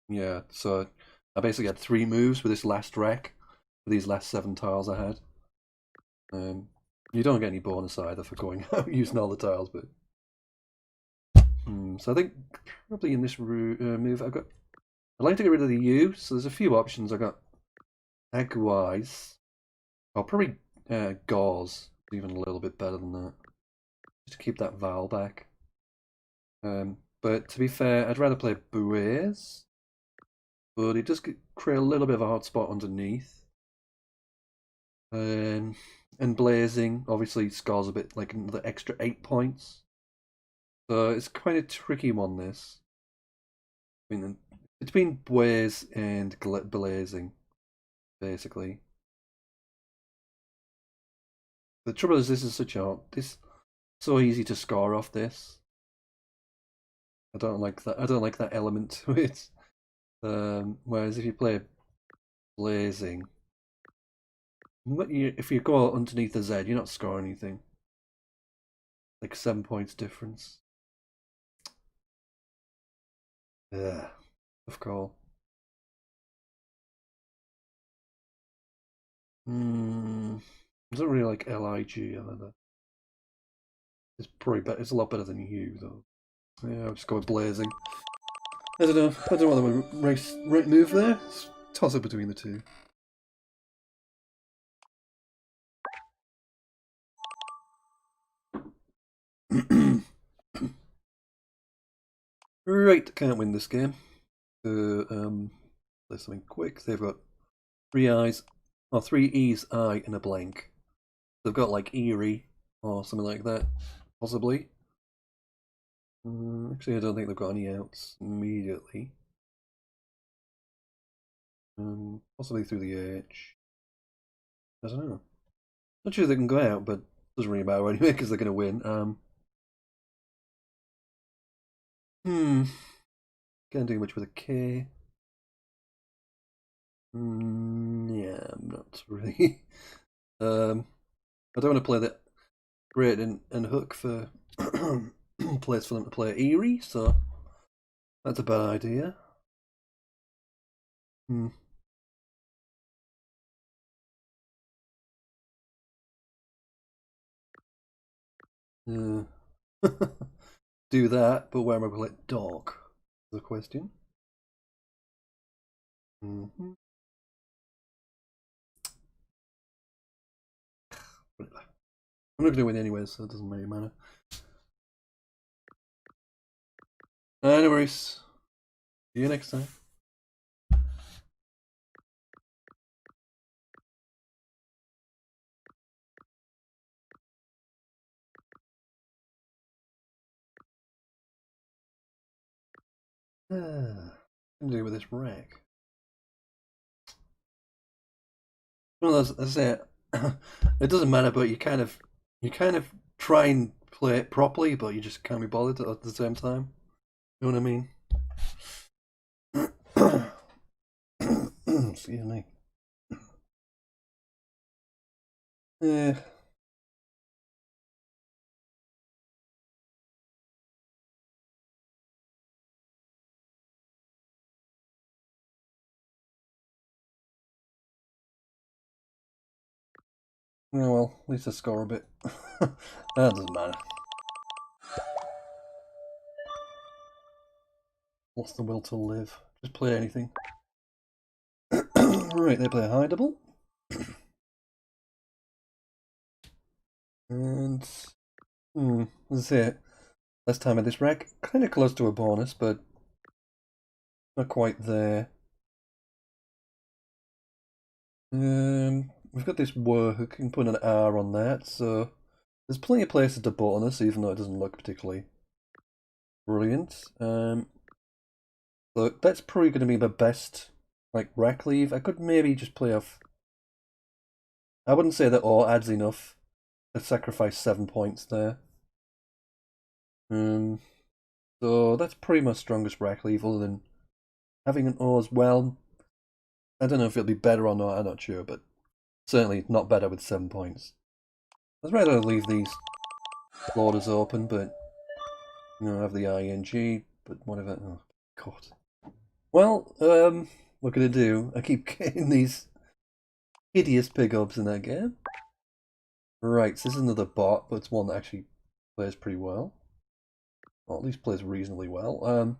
Yeah, so I basically had 3 moves with this last wreck, for these last 7 tiles I had. You don't get any bonus either for going out using all the tiles, but so I think probably in this move I'd like to get rid of the U. So there's a few options. I got Egg-wise, or probably Gauze, even a little bit better than that, just to keep that vowel back. But to be fair, I'd rather play Bues, but it does create a little bit of a hot spot underneath. And Blazing obviously scores a bit, like another extra 8 points. So it's quite a tricky one, this. I mean, between Blaze and Blazing, basically. The trouble is, this is so easy to score off this. I don't like that. I don't like that element to it. Whereas if you play Blazing, if you go underneath the Z, you're not scoring anything. Like 7 points difference. Yeah, of course. I don't really like LIG either. It's probably better. It's a lot better than U though. Yeah, I'll just go with Blazing. I don't know. I don't know whether right move there. Let's toss it between the two. Right, can't win this game. Play something quick. They've got 3 I's, or 3 E's, I, and a blank. They've got like Eerie or something like that, possibly. Actually, I don't think they've got any outs immediately. Possibly through the H. I don't know. Not sure they can go out, but it doesn't really matter anyway because they're going to win. Can't do much with a K. Yeah, I'm not really. I don't want to play that great and hook for place for them to play Eerie, so that's a bad idea. Do that, but where am I going to let Dog? The question. I'm not going to win anyway, so it doesn't really matter. No worries. See you next time. What can I do with this rack? Well, I say it doesn't matter, but you kind of try and play it properly, but you just can't be bothered at the same time. You know what I mean? Excuse me. Yeah. Oh well, at least I score a bit. That doesn't matter. Lost the will to live. Just play anything. Right, they play a high double. And let's see it. Last time at this rack, kind of close to a bonus, but not quite there. We've got this work. I can put an R on that, so there's plenty of places to bonus, even though it doesn't look particularly brilliant. Look, that's probably going to be my best, like, rack leave. I could maybe just play off. I wouldn't say that O adds enough to sacrifice 7 points there. So that's pretty my strongest rack leave, other than having an O as well. I don't know if it'll be better or not, I'm not sure, but certainly not better with 7 points. I'd rather leave these borders open, but have the ing, but whatever. Oh, God. Well, what can I do? I keep getting these hideous pickups in that game. Right, so this is another bot, but it's one that actually plays pretty well. Or at least plays reasonably well. I'm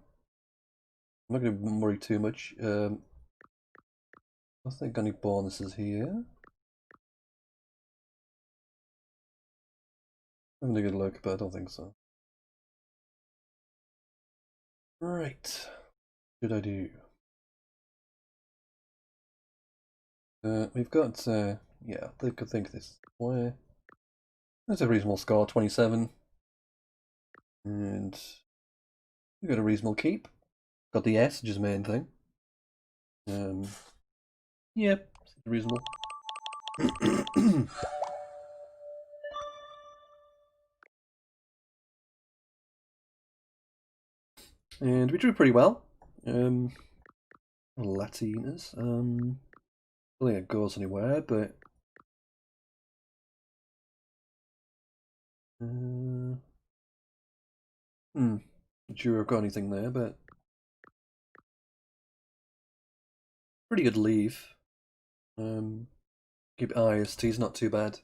not going to worry too much. I don't think any bonuses here. I'm having a good look, but I don't think so. Right. What should I do? We've got, yeah, I could think this way. That's a reasonable score, 27. And we got a reasonable keep. Got the S, which is the main thing. Yeah, reasonable. And we drew pretty well. Latinas. I don't think it goes anywhere, but not sure I've got anything there, but pretty good leave. Keep IST is not too bad.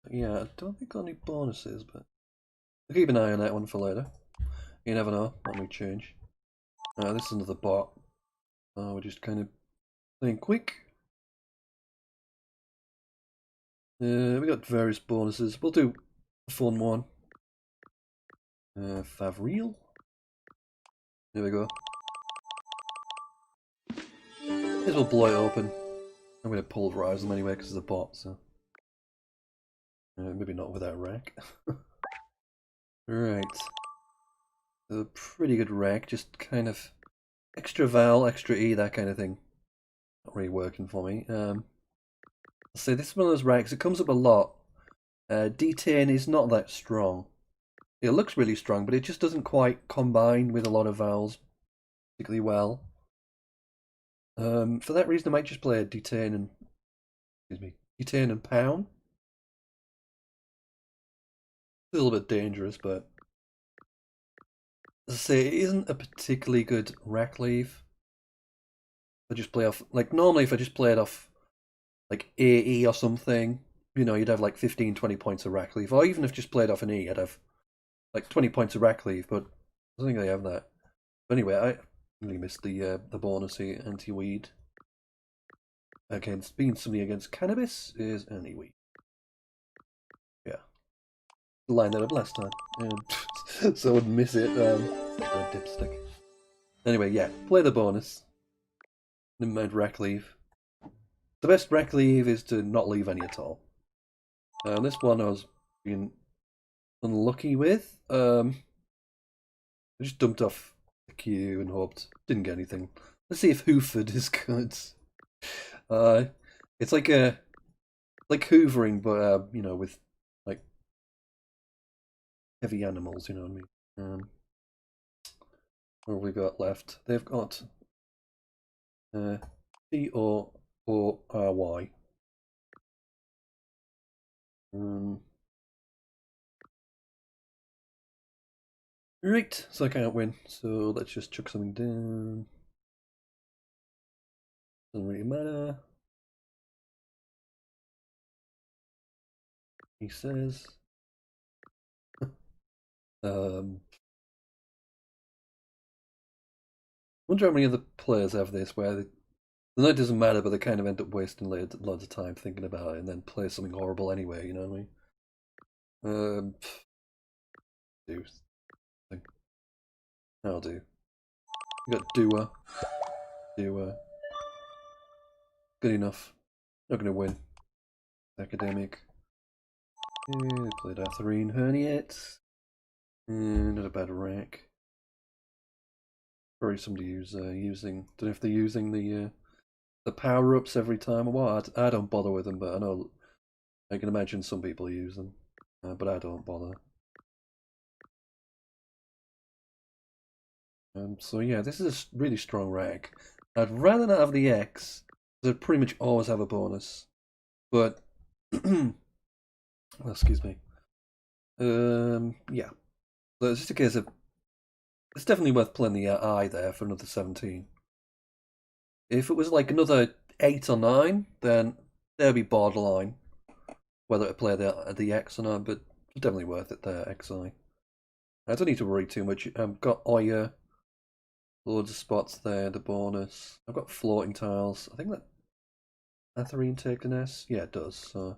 But yeah, I don't think got any bonuses, but I'll keep an eye on that one for later. You never know, that may change. This is another bot. We're just kind of playing quick. We got various bonuses. We'll do a fun one. Favril. There we go. May as well blow it open. I'm going to pulverize them anyway because it's a bot, so. Maybe not with that rack. Right. A pretty good rack, just kind of extra vowel, extra E, that kind of thing. Not really working for me. I'll say this is one of those racks, it comes up a lot. D10 is not that strong. It looks really strong, but it just doesn't quite combine with a lot of vowels particularly well. For that reason, I might just play a D10 and D10 and pound. It's a little bit dangerous, but as I say, it isn't a particularly good rack leave. I just play off, like normally if I just play it off like AE or something, you know, you'd have like 15, 20 points of rack leave. Or even if just played off an E, I'd have like 20 points of rack leave, but I don't think they have that. But anyway, I really missed the bonus here, anti-weed. Against being something against cannabis is anti-weed. Yeah. Line that up last time. So I wouldn't miss it. Dipstick. Anyway, yeah, play the bonus. Never mind rack leave. The best rack leave is to not leave any at all. This one I was being unlucky with. I just dumped off the queue and hoped. Didn't get anything. Let's see if Hooford is good. It's like hoovering, but you know, with like heavy animals. You know what I mean? What have we got left? They've got T-O-O-R-Y. Right, so I can't win. So let's just chuck something down. Doesn't really matter. He says. Wonder how many other players have this where the night doesn't matter, but they kind of end up wasting loads of time thinking about it and then play something horrible anyway. You know what I mean? Do. I'll do. We got doer. Doer. Good enough. Not gonna win. Academic. Yeah, played Arthurine Herniate. Not a bad rack. Probably somebody who's using. Don't know if they're using the power ups every time or what. I don't bother with them, but I know I can imagine some people use them, but I don't bother. So yeah, this is a really strong rack. I'd rather not have the X, because I'd pretty much always have a bonus. But oh, excuse me. Yeah. So it's just a case of it's definitely worth playing the I there for another 17. If it was like another 8 or 9, then there'd be borderline whether to play the X or not, but it's definitely worth it there, XI. I don't need to worry too much. I've got Oya, loads of spots there, the bonus. I've got floating tiles. I think that Atherine take an S? Yeah, it does, so.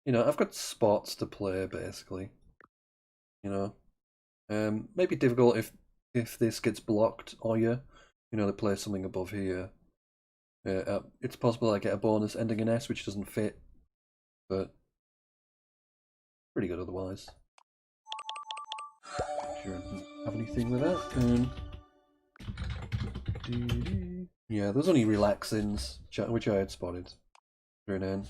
You know, I've got spots to play, basically. You know. Maybe difficult if this gets blocked, Oya. You know, they play something above here. It's possible I get a bonus ending in S, which doesn't fit, but pretty good otherwise. Sure, doesn't have anything with that. Yeah, there's only relaxins, which I had spotted. Right,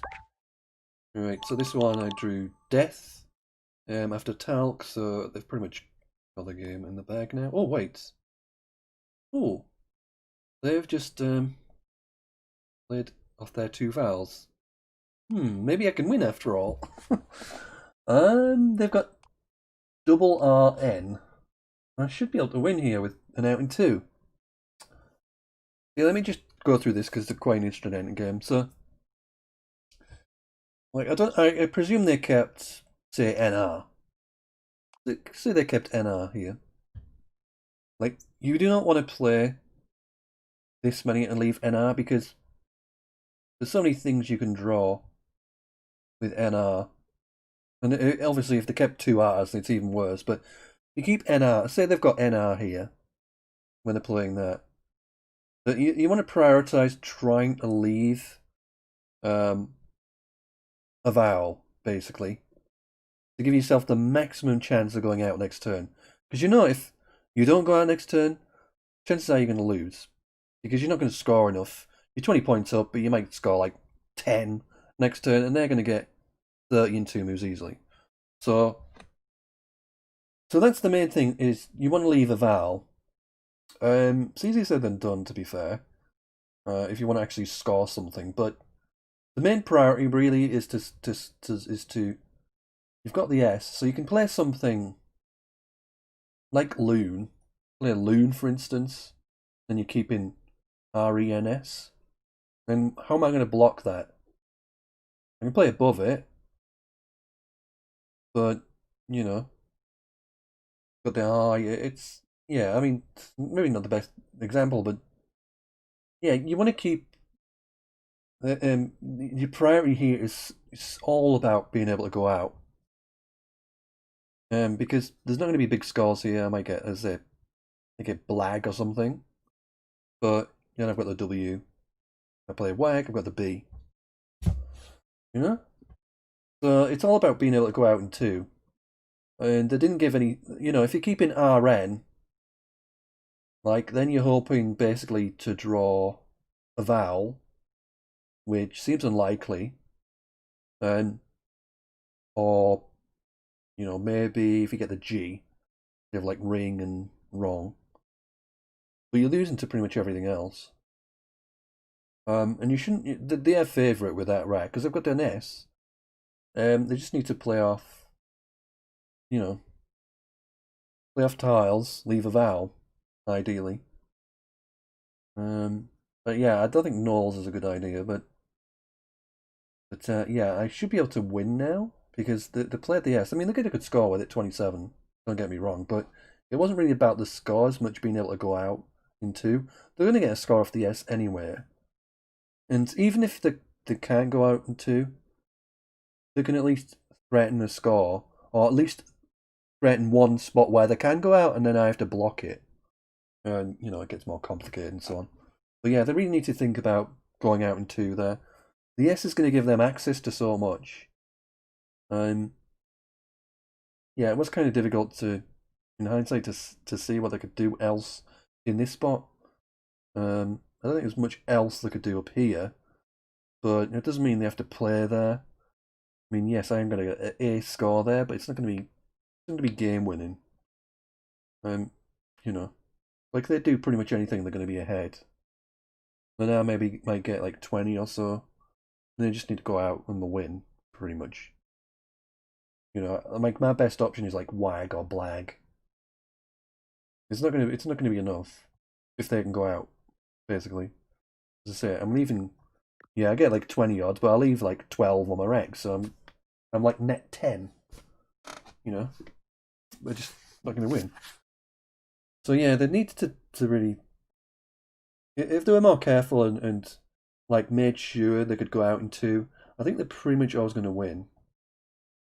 so this one I drew Death after Talc, so they've pretty much got the game in the bag now. Oh, wait. Oh, they've just played off their 2 vowels. Maybe I can win after all. They've got double RN. I should be able to win here with an out in 2. Yeah, let me just go through this because it's quite an interesting end game. So, like, I presume they kept, say, NR. Say they kept NR here. Like, you do not want to play this many and leave NR because there's so many things you can draw with NR. And obviously, if they kept 2 R's, it's even worse. But you keep NR. Say they've got NR here when they're playing that. But you want to prioritize trying to leave a vowel, basically, to give yourself the maximum chance of going out next turn. Because you know if you don't go out next turn, chances are you're going to lose. Because you're not going to score enough. You're 20 points up, but you might score like 10 next turn, and they're going to get 30 in 2 moves easily. So that's the main thing, is you want to leave a vowel. It's easier said than done, to be fair, if you want to actually score something. But the main priority really is to you've got the S, so you can play something like Loon. Play a Loon, for instance, and you're keeping RENS. And how am I going to block that? I can play above it, but, you know, got the R, it's, yeah, I mean, maybe not the best example, but, yeah, you want to keep, your priority here is all about being able to go out. Because there's not going to be big scores here. I might get, I get Blag or something, but then I've got the W. I play Wag, I've got the B. You know? So it's all about being able to go out in 2. And they didn't give any, you know, if you're keeping RN, like, then you're hoping basically to draw a vowel, which seems unlikely. Or, you know, maybe if you get the G, you have like ring and wrong. But you're losing to pretty much everything else. And you shouldn't, they're favourite with that rack, because they've got an S. They just need to play off, you know, play off tiles, leave a vowel, ideally. But yeah, I don't think Knowles is a good idea, but yeah, I should be able to win now, because they played the S. I mean, they get a good score with it, 27, don't get me wrong, but it wasn't really about the score as much being able to go out in 2. They're going to get a score off the S anyway. And even if they can't go out in 2, they can at least threaten a score, or at least threaten one spot where they can go out, and then I have to block it. And, you know, it gets more complicated and so on. But yeah, they really need to think about going out in 2 there. The S is going to give them access to so much. Yeah, it was kind of difficult to, in hindsight, to see what they could do else in this spot. I don't think there's much else they could do up here, but it doesn't mean they have to play there. I mean, yes, I am going to get a score there, but it's not going to be game winning. You know, like they do pretty much anything, they're going to be ahead. But now maybe might get like 20 or so. And they just need to go out and win, pretty much. You know, like my best option is like Wag or Blag. It's not gonna be enough if they can go out, basically. As I say, I'm leaving. Yeah, I get like 20 odds, but I leave like 12 on my reg, so I'm like net 10. You know, we're just not going to win. So yeah, they need to really, if they were more careful and like made sure they could go out in two, I think they're pretty much always going to win.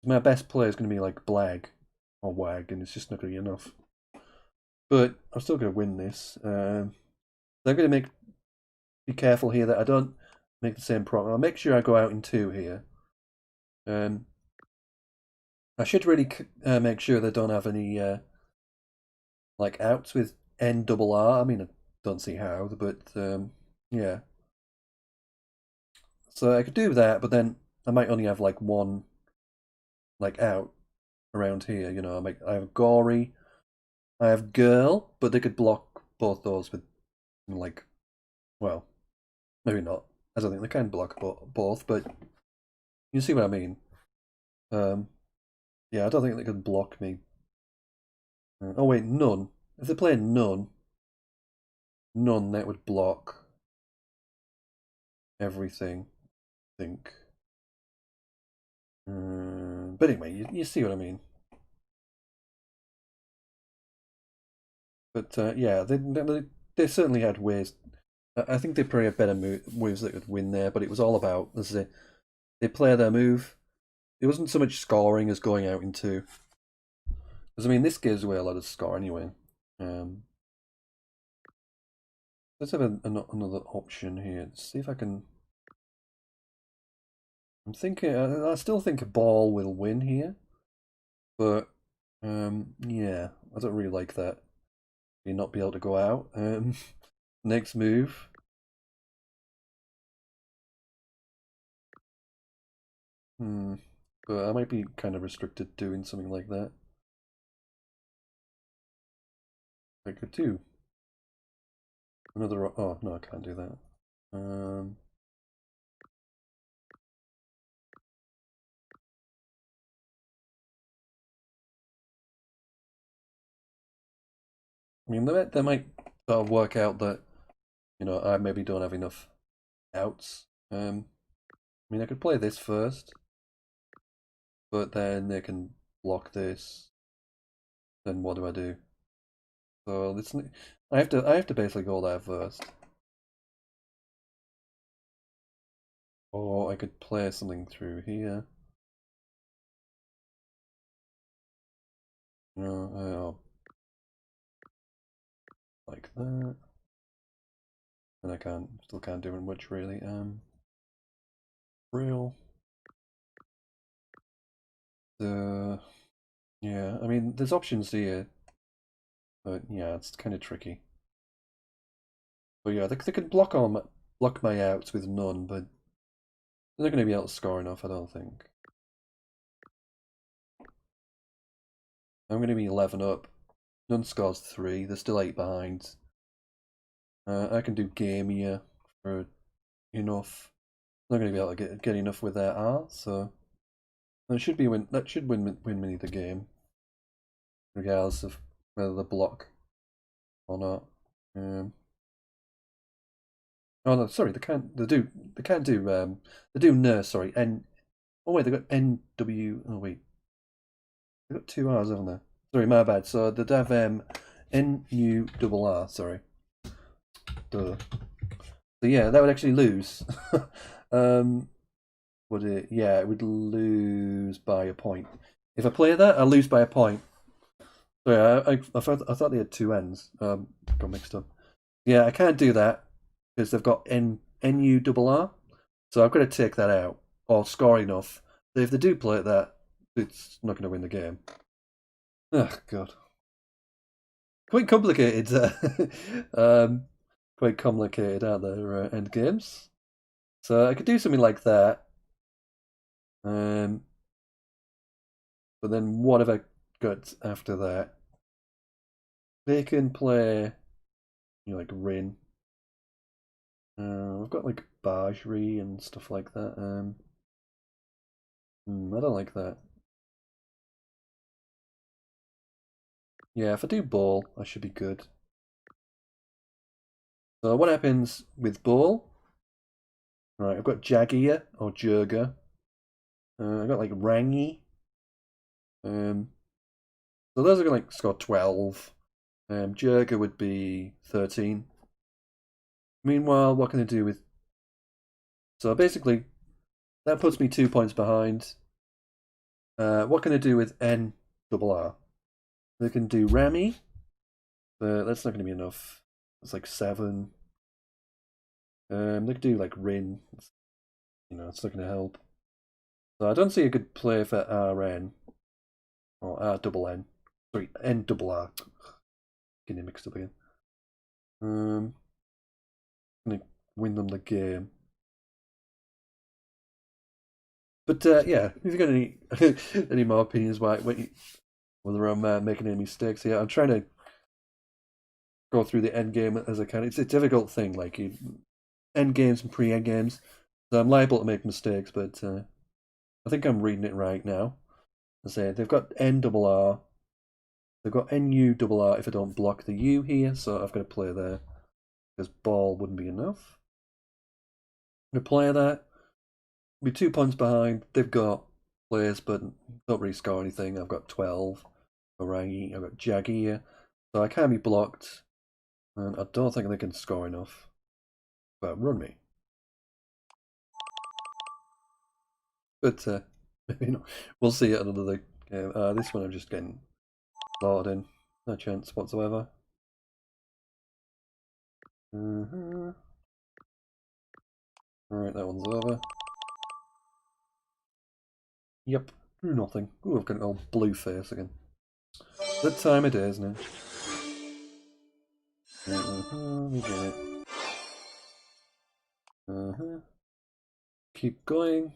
My best player is going to be like Blag or Wag, and it's just not going to be enough. But I'm still going to win this. I'm going to be careful here that I don't make the same problem. I'll make sure I go out in two here. I should really make sure they don't have any like outs with N double R. I mean, I don't see how, but yeah. So I could do that, but then I might only have like one like out around here. You know, I have Gory, I have Girl, but they could block both those with like, well, maybe not. I don't think they can block both, but you see what I mean. Yeah, I don't think they can block me. Oh wait, none. If they're playing none, that would block everything. I think. But anyway, you see what I mean. But yeah, they certainly had ways. I think they probably had better moves that could win there, but it was all about they play their move. It wasn't so much scoring as going out into. Because I mean, this gives away a lot of score anyway. Let's have another option here. Let's see if I can. I'm thinking. I still think a ball will win here, but yeah, I don't really like that. You not be able to go out. Next move. But I might be kind of restricted doing something like that. I could do another. Oh no, I can't do that. I mean, they might sort of work out that I maybe don't have enough outs. I mean, I could play this first, but then they can block this. Then what do I do? So this, I have to basically go there first. Or I could play something through here. No, like that. And I still can't do much really. Real. Yeah, I mean, there's options here, but yeah, it's kind of tricky. But yeah, they could block my outs with none, but they're not going to be able to score enough, I don't think. I'm going to be 11 up. None scores 3. They're still 8 behind. I can do game here for enough. I'm not going to be able to get enough with their R, so that should win me the game, regardless of whether they block or not. Oh no, sorry, they can't. They can't do. They do nurse. Sorry, N. Oh wait, they got NW. Oh wait, they got two R's, haven't they? Sorry, my bad. So they'd have NU double R. Sorry. Duh. So yeah, that would actually lose. Would it? Yeah, it would lose by a point. If I play that, I'll lose by a point. Sorry, I thought they had two N's. Got mixed up. Yeah, I can't do that because they've got NU double R. So I've got to take that out or score enough. So if they do play that, it's not going to win the game. Oh god, quite complicated. Quite complicated, aren't there? End games. So I could do something like that. But then what have I got after that? They can play, like Rin. I've got like Bajri and stuff like that. I don't like that. Yeah, if I do ball, I should be good. So what happens with ball? Right, I've got Jagia or Jurga. I've got like Rangi. So those are going to like score 12. Jurga would be 13. Meanwhile, what can I do with... So basically, that puts me 2 points behind. What can I do with N double R? They can do Rami, but that's not going to be enough. It's like 7. They could do like Rin. You know, it's not going to help. So I don't see a good play for RN or R double N. Sorry, N double R. Getting mixed up again. I'm going to win them the game. But yeah, if you've got any any more opinions about whether I'm making any mistakes here, I'm trying to go through the end game as I can. It's a difficult thing, like end games and pre-end games. So I'm liable to make mistakes, but I think I'm reading it right now. I say they've got N double R. They've got NU double R if I don't block the U here, so I've got to play there because ball wouldn't be enough. I'm going to play that. Be 2 points behind. They've got players, but don't really score anything. I've got 12. Orangi. I've got Jaggy here. So I can't be blocked. And I don't think they can score enough. But run me. But you know, we'll see at another game. This one I'm just getting slaughtered in. No chance whatsoever. Alright, that one's over. Yep, nothing. Ooh, I've got an old blue face again. That time of day, isn't it? We get it. Keep going.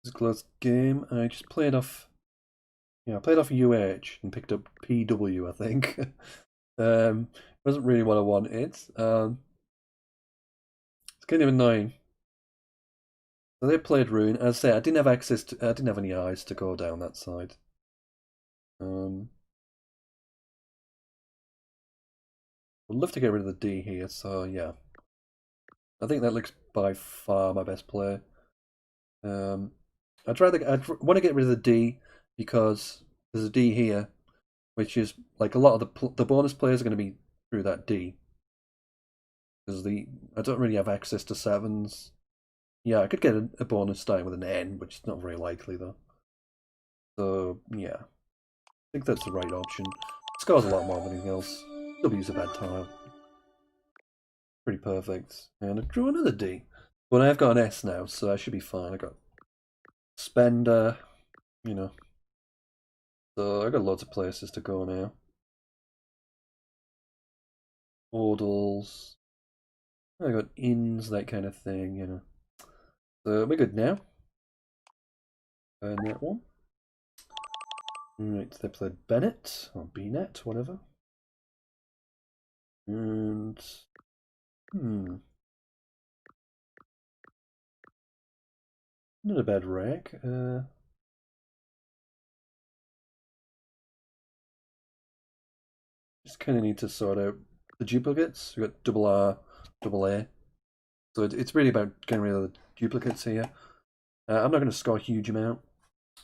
It's a close game. I just played off. Yeah, I played off UH and picked up PW, I think. Wasn't really what I wanted. It's kind of annoying. So they played Rune. As I say, I didn't have access to. I didn't have any eyes to go down that side. Would love to get rid of the D here. So yeah, I think that looks by far my best play. I'd want to get rid of the D because there's a D here, which is like a lot of the bonus players are going to be through that D. Because I don't really have access to 7s. Yeah, I could get a bonus starting with an N, which is not very likely though. So yeah, I think that's the right option. Scores a lot more than anything else. W's a bad tile. Pretty perfect. And I drew another D. But I've got an S now, so I should be fine. I got Spender, you know. So I got loads of places to go now. Ordals. I got ins, that kind of thing, you know. So we're good now. And that one. Right, they played Bennett, or BNet, whatever. And... Not a bad rack. Just kind of need to sort out the duplicates. We've got double R, double A. So it's really about getting rid of the duplicates here. I'm not going to score a huge amount.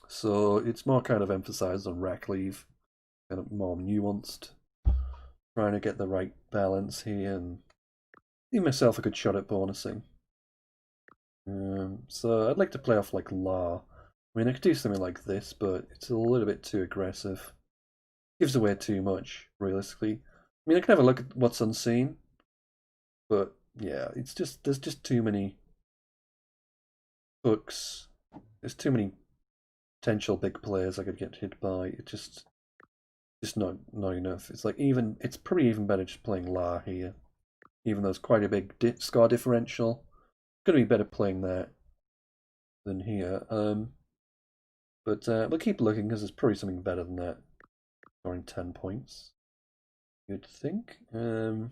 So it's more kind of emphasized on rack leave. Kind of more nuanced. Trying to get the right balance here and give myself a good shot at bonusing. So I'd like to play off like La. I mean, I could do something like this, but it's a little bit too aggressive. Gives away too much, realistically. I mean, I can have a look at what's unseen, but yeah, there's just too many hooks. There's too many potential big players I could get hit by. It's just not enough. It's like it's probably even better just playing La here, even though it's quite a big score differential. It's gonna be better playing that than here. But we'll keep looking because there's probably something better than that. Scoring 10 points, you'd think. So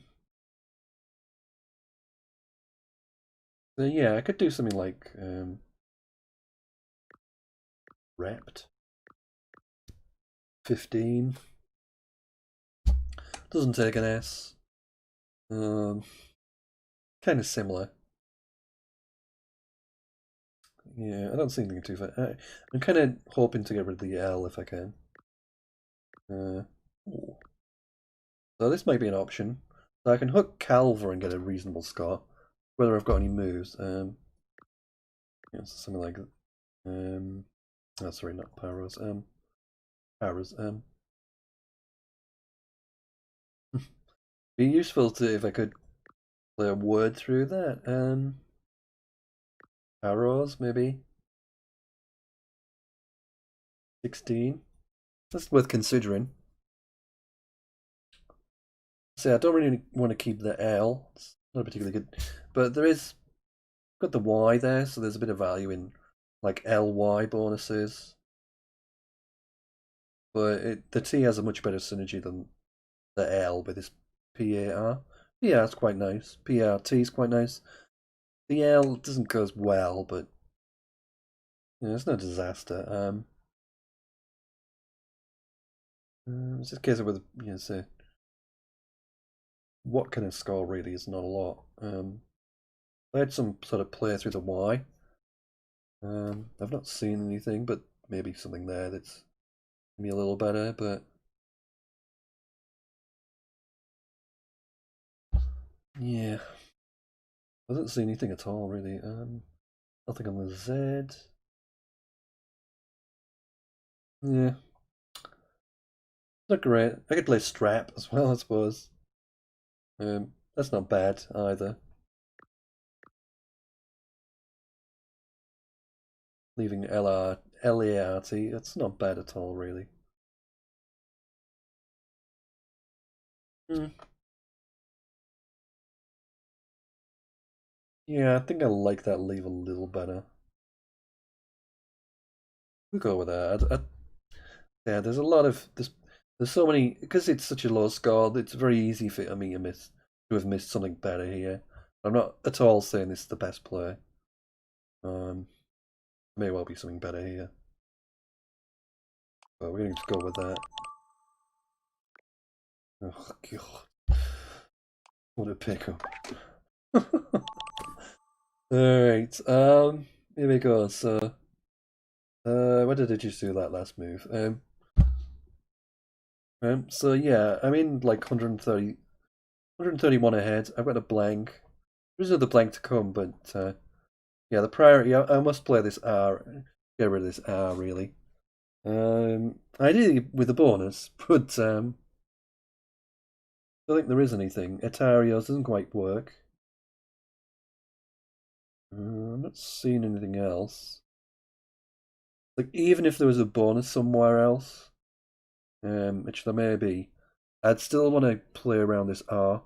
yeah, I could do something like Rept 15. Doesn't take an S. Kind of similar. Yeah, I don't see anything too far. I'm kind of hoping to get rid of the L if I can. So this might be an option. So I can hook Calver and get a reasonable score. Whether I've got any moves. Yeah, something like oh, sorry, not Paras. Paras. Be useful to if I could play a word through that. Paros maybe. 16. That's worth considering. So I don't really want to keep the L. It's not particularly good, but there is got the Y there, so there's a bit of value in like LY bonuses. But the T has a much better synergy than the L with this PAR. Yeah, it's quite nice. PRT is quite nice. The L doesn't go as well, but it's no disaster. It's just a case of whether say what can I score really is not a lot. I had some sort of play through the Y. I've not seen anything, but maybe something there that's maybe a little better, but yeah. I don't see anything at all really. Nothing on the Z. Yeah. Not great. I could play Strap as well, I suppose. That's not bad either. Leaving LART, that's not bad at all, really. Yeah, I think I like that leave a little better. We'll go with that. Yeah, there's a lot of there's so many because it's such a low score. It's very easy for me to have missed something better here. I'm not at all saying this is the best play. May well be something better here. But we're going to go with that. Oh god, what a pickup! All right, here we go. So, why did I just do that last move? So yeah, I'm in like 131 ahead. I've got a blank. There's another blank to come, but yeah, the priority. I must play this R. Get rid of this R really. Ideally with a bonus, but I don't think there is anything. Etarios doesn't quite work. I'm not seeing anything else. Like even if there was a bonus somewhere else, which there may be, I'd still want to play around this R.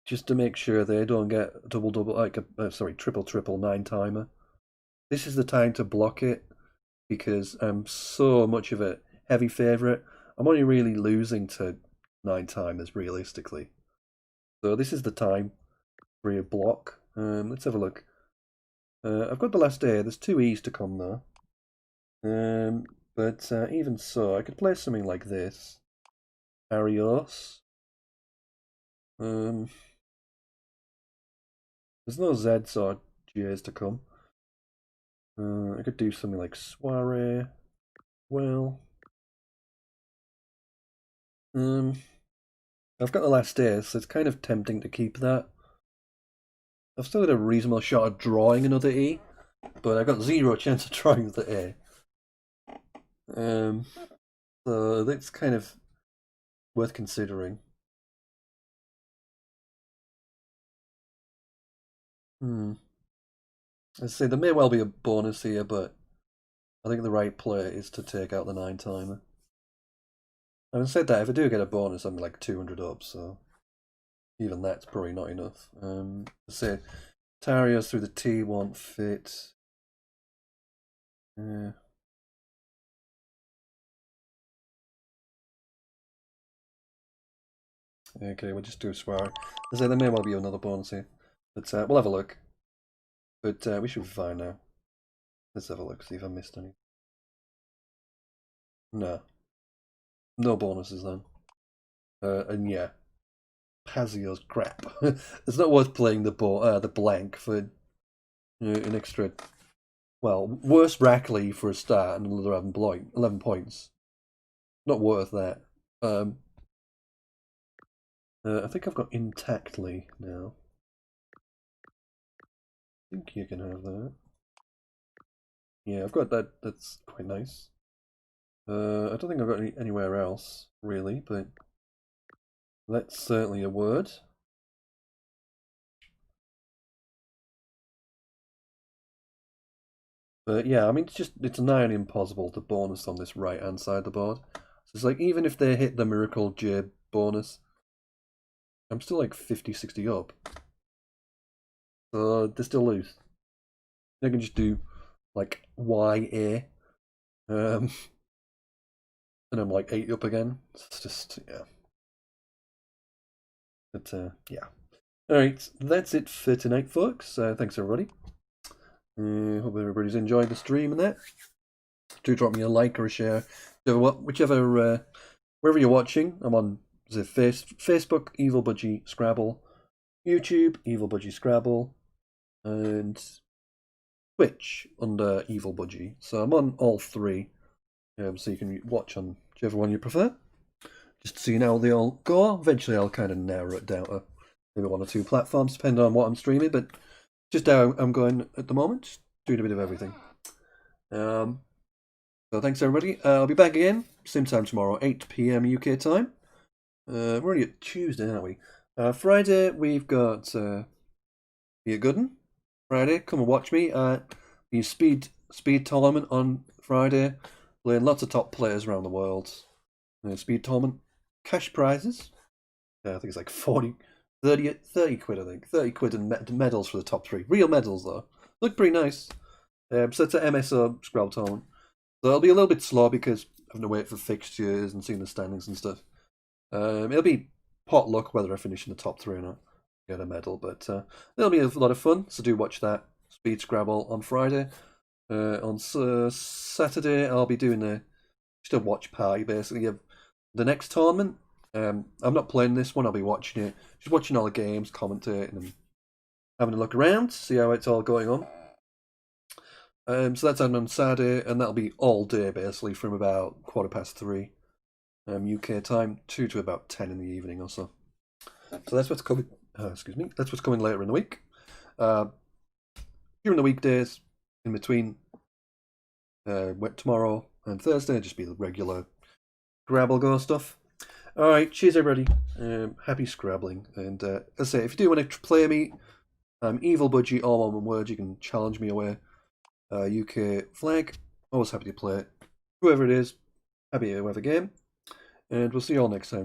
Just to make sure they don't get double like a sorry triple 9-timer. This is the time to block it because I'm so much of a heavy favourite. I'm only really losing to 9-timers realistically. So this is the time for your block. Let's have a look. I've got the last day. There's 2 E's to come though. But even so, I could play something like this. Arios. There's no Z's or J's to come. I could do something like Soiree. Well, I've got the last day, so it's kind of tempting to keep that. I've still got a reasonable shot at drawing another E, but I've got 0 chance of drawing the A. So that's kind of worth considering. I say there may well be a bonus here, but I think the right play is to take out the 9-timer. Having said that, if I do get a bonus, I'm like 200 up, so even that's probably not enough. Say Tarios through the T won't fit. Yeah. Okay, we'll just do a swear. I say there may well be another bonus here, but we'll have a look. But we should be fine now. Let's have a look, see if I missed any. No. No bonuses then. And yeah, Pazio's crap. It's not worth playing the blank for an extra. Well, worse Rackley for a start and another 11 points. Not worth that. I think I've got Intactly now. I think you can have that. Yeah, I've got that. That's quite nice. I don't think I've got anywhere else, really, but that's certainly a word. But yeah, I mean, it's nigh impossible to bonus on this right-hand side of the board. So it's like, even if they hit the Miracle J bonus, I'm still like 50, 60 up. So they still lose. They can just do like YA. And I'm like 8 up again. It's just, yeah. But yeah. Alright, that's it for tonight, folks. Thanks, everybody. Hope everybody's enjoyed the stream and that. Do drop me a like or a share. Whichever, wherever you're watching. I'm on Facebook, Evil Budgie Scrabble. YouTube, Evil Budgie Scrabble. And Twitch under Evil Budgie. So I'm on all three. So you can watch on whichever one you prefer. Just to see how they all go. Eventually I'll kind of narrow it down to maybe 1 or 2 platforms, depending on what I'm streaming, but just how I'm going at the moment, just doing a bit of everything. So thanks, everybody. I'll be back again, same time tomorrow, 8 PM UK time. We're already at Tuesday, aren't we? Friday, we've got Be a Good 'Un. Friday, come and watch me at the speed tournament on Friday, playing lots of top players around the world. Speed tournament, cash prizes. I think it's like 30 quid, I think. 30 quid and medals for the top 3. Real medals, though. Look pretty nice. So it's an MSO Scrabble tournament. So it'll be a little bit slow because having to wait for fixtures and seeing the standings and stuff. It'll be pot luck whether I finish in the top 3 or not. Get a medal, but it'll be a lot of fun. So do watch that Speed Scrabble on Friday. On Saturday, I'll be doing just a watch party, basically. The next tournament, I'm not playing this one, I'll be watching it. Just watching all the games, commentating, and having a look around, see how it's all going on. So that's on Saturday, and that'll be all day, basically, from about 3:15 UK time, to about 10 in the evening or so. So that's what's coming, excuse me, that's what's coming later in the week. During the weekdays, in between tomorrow and Thursday, just be the regular Scrabble Go stuff. Alright, cheers everybody. Happy Scrabbling. And as I say, if you do want to play me, Evil Budgie, all one word, you can challenge me away. UK flag, always happy to play it. Whoever it is, happy to have a game. And we'll see you all next time. Cheers.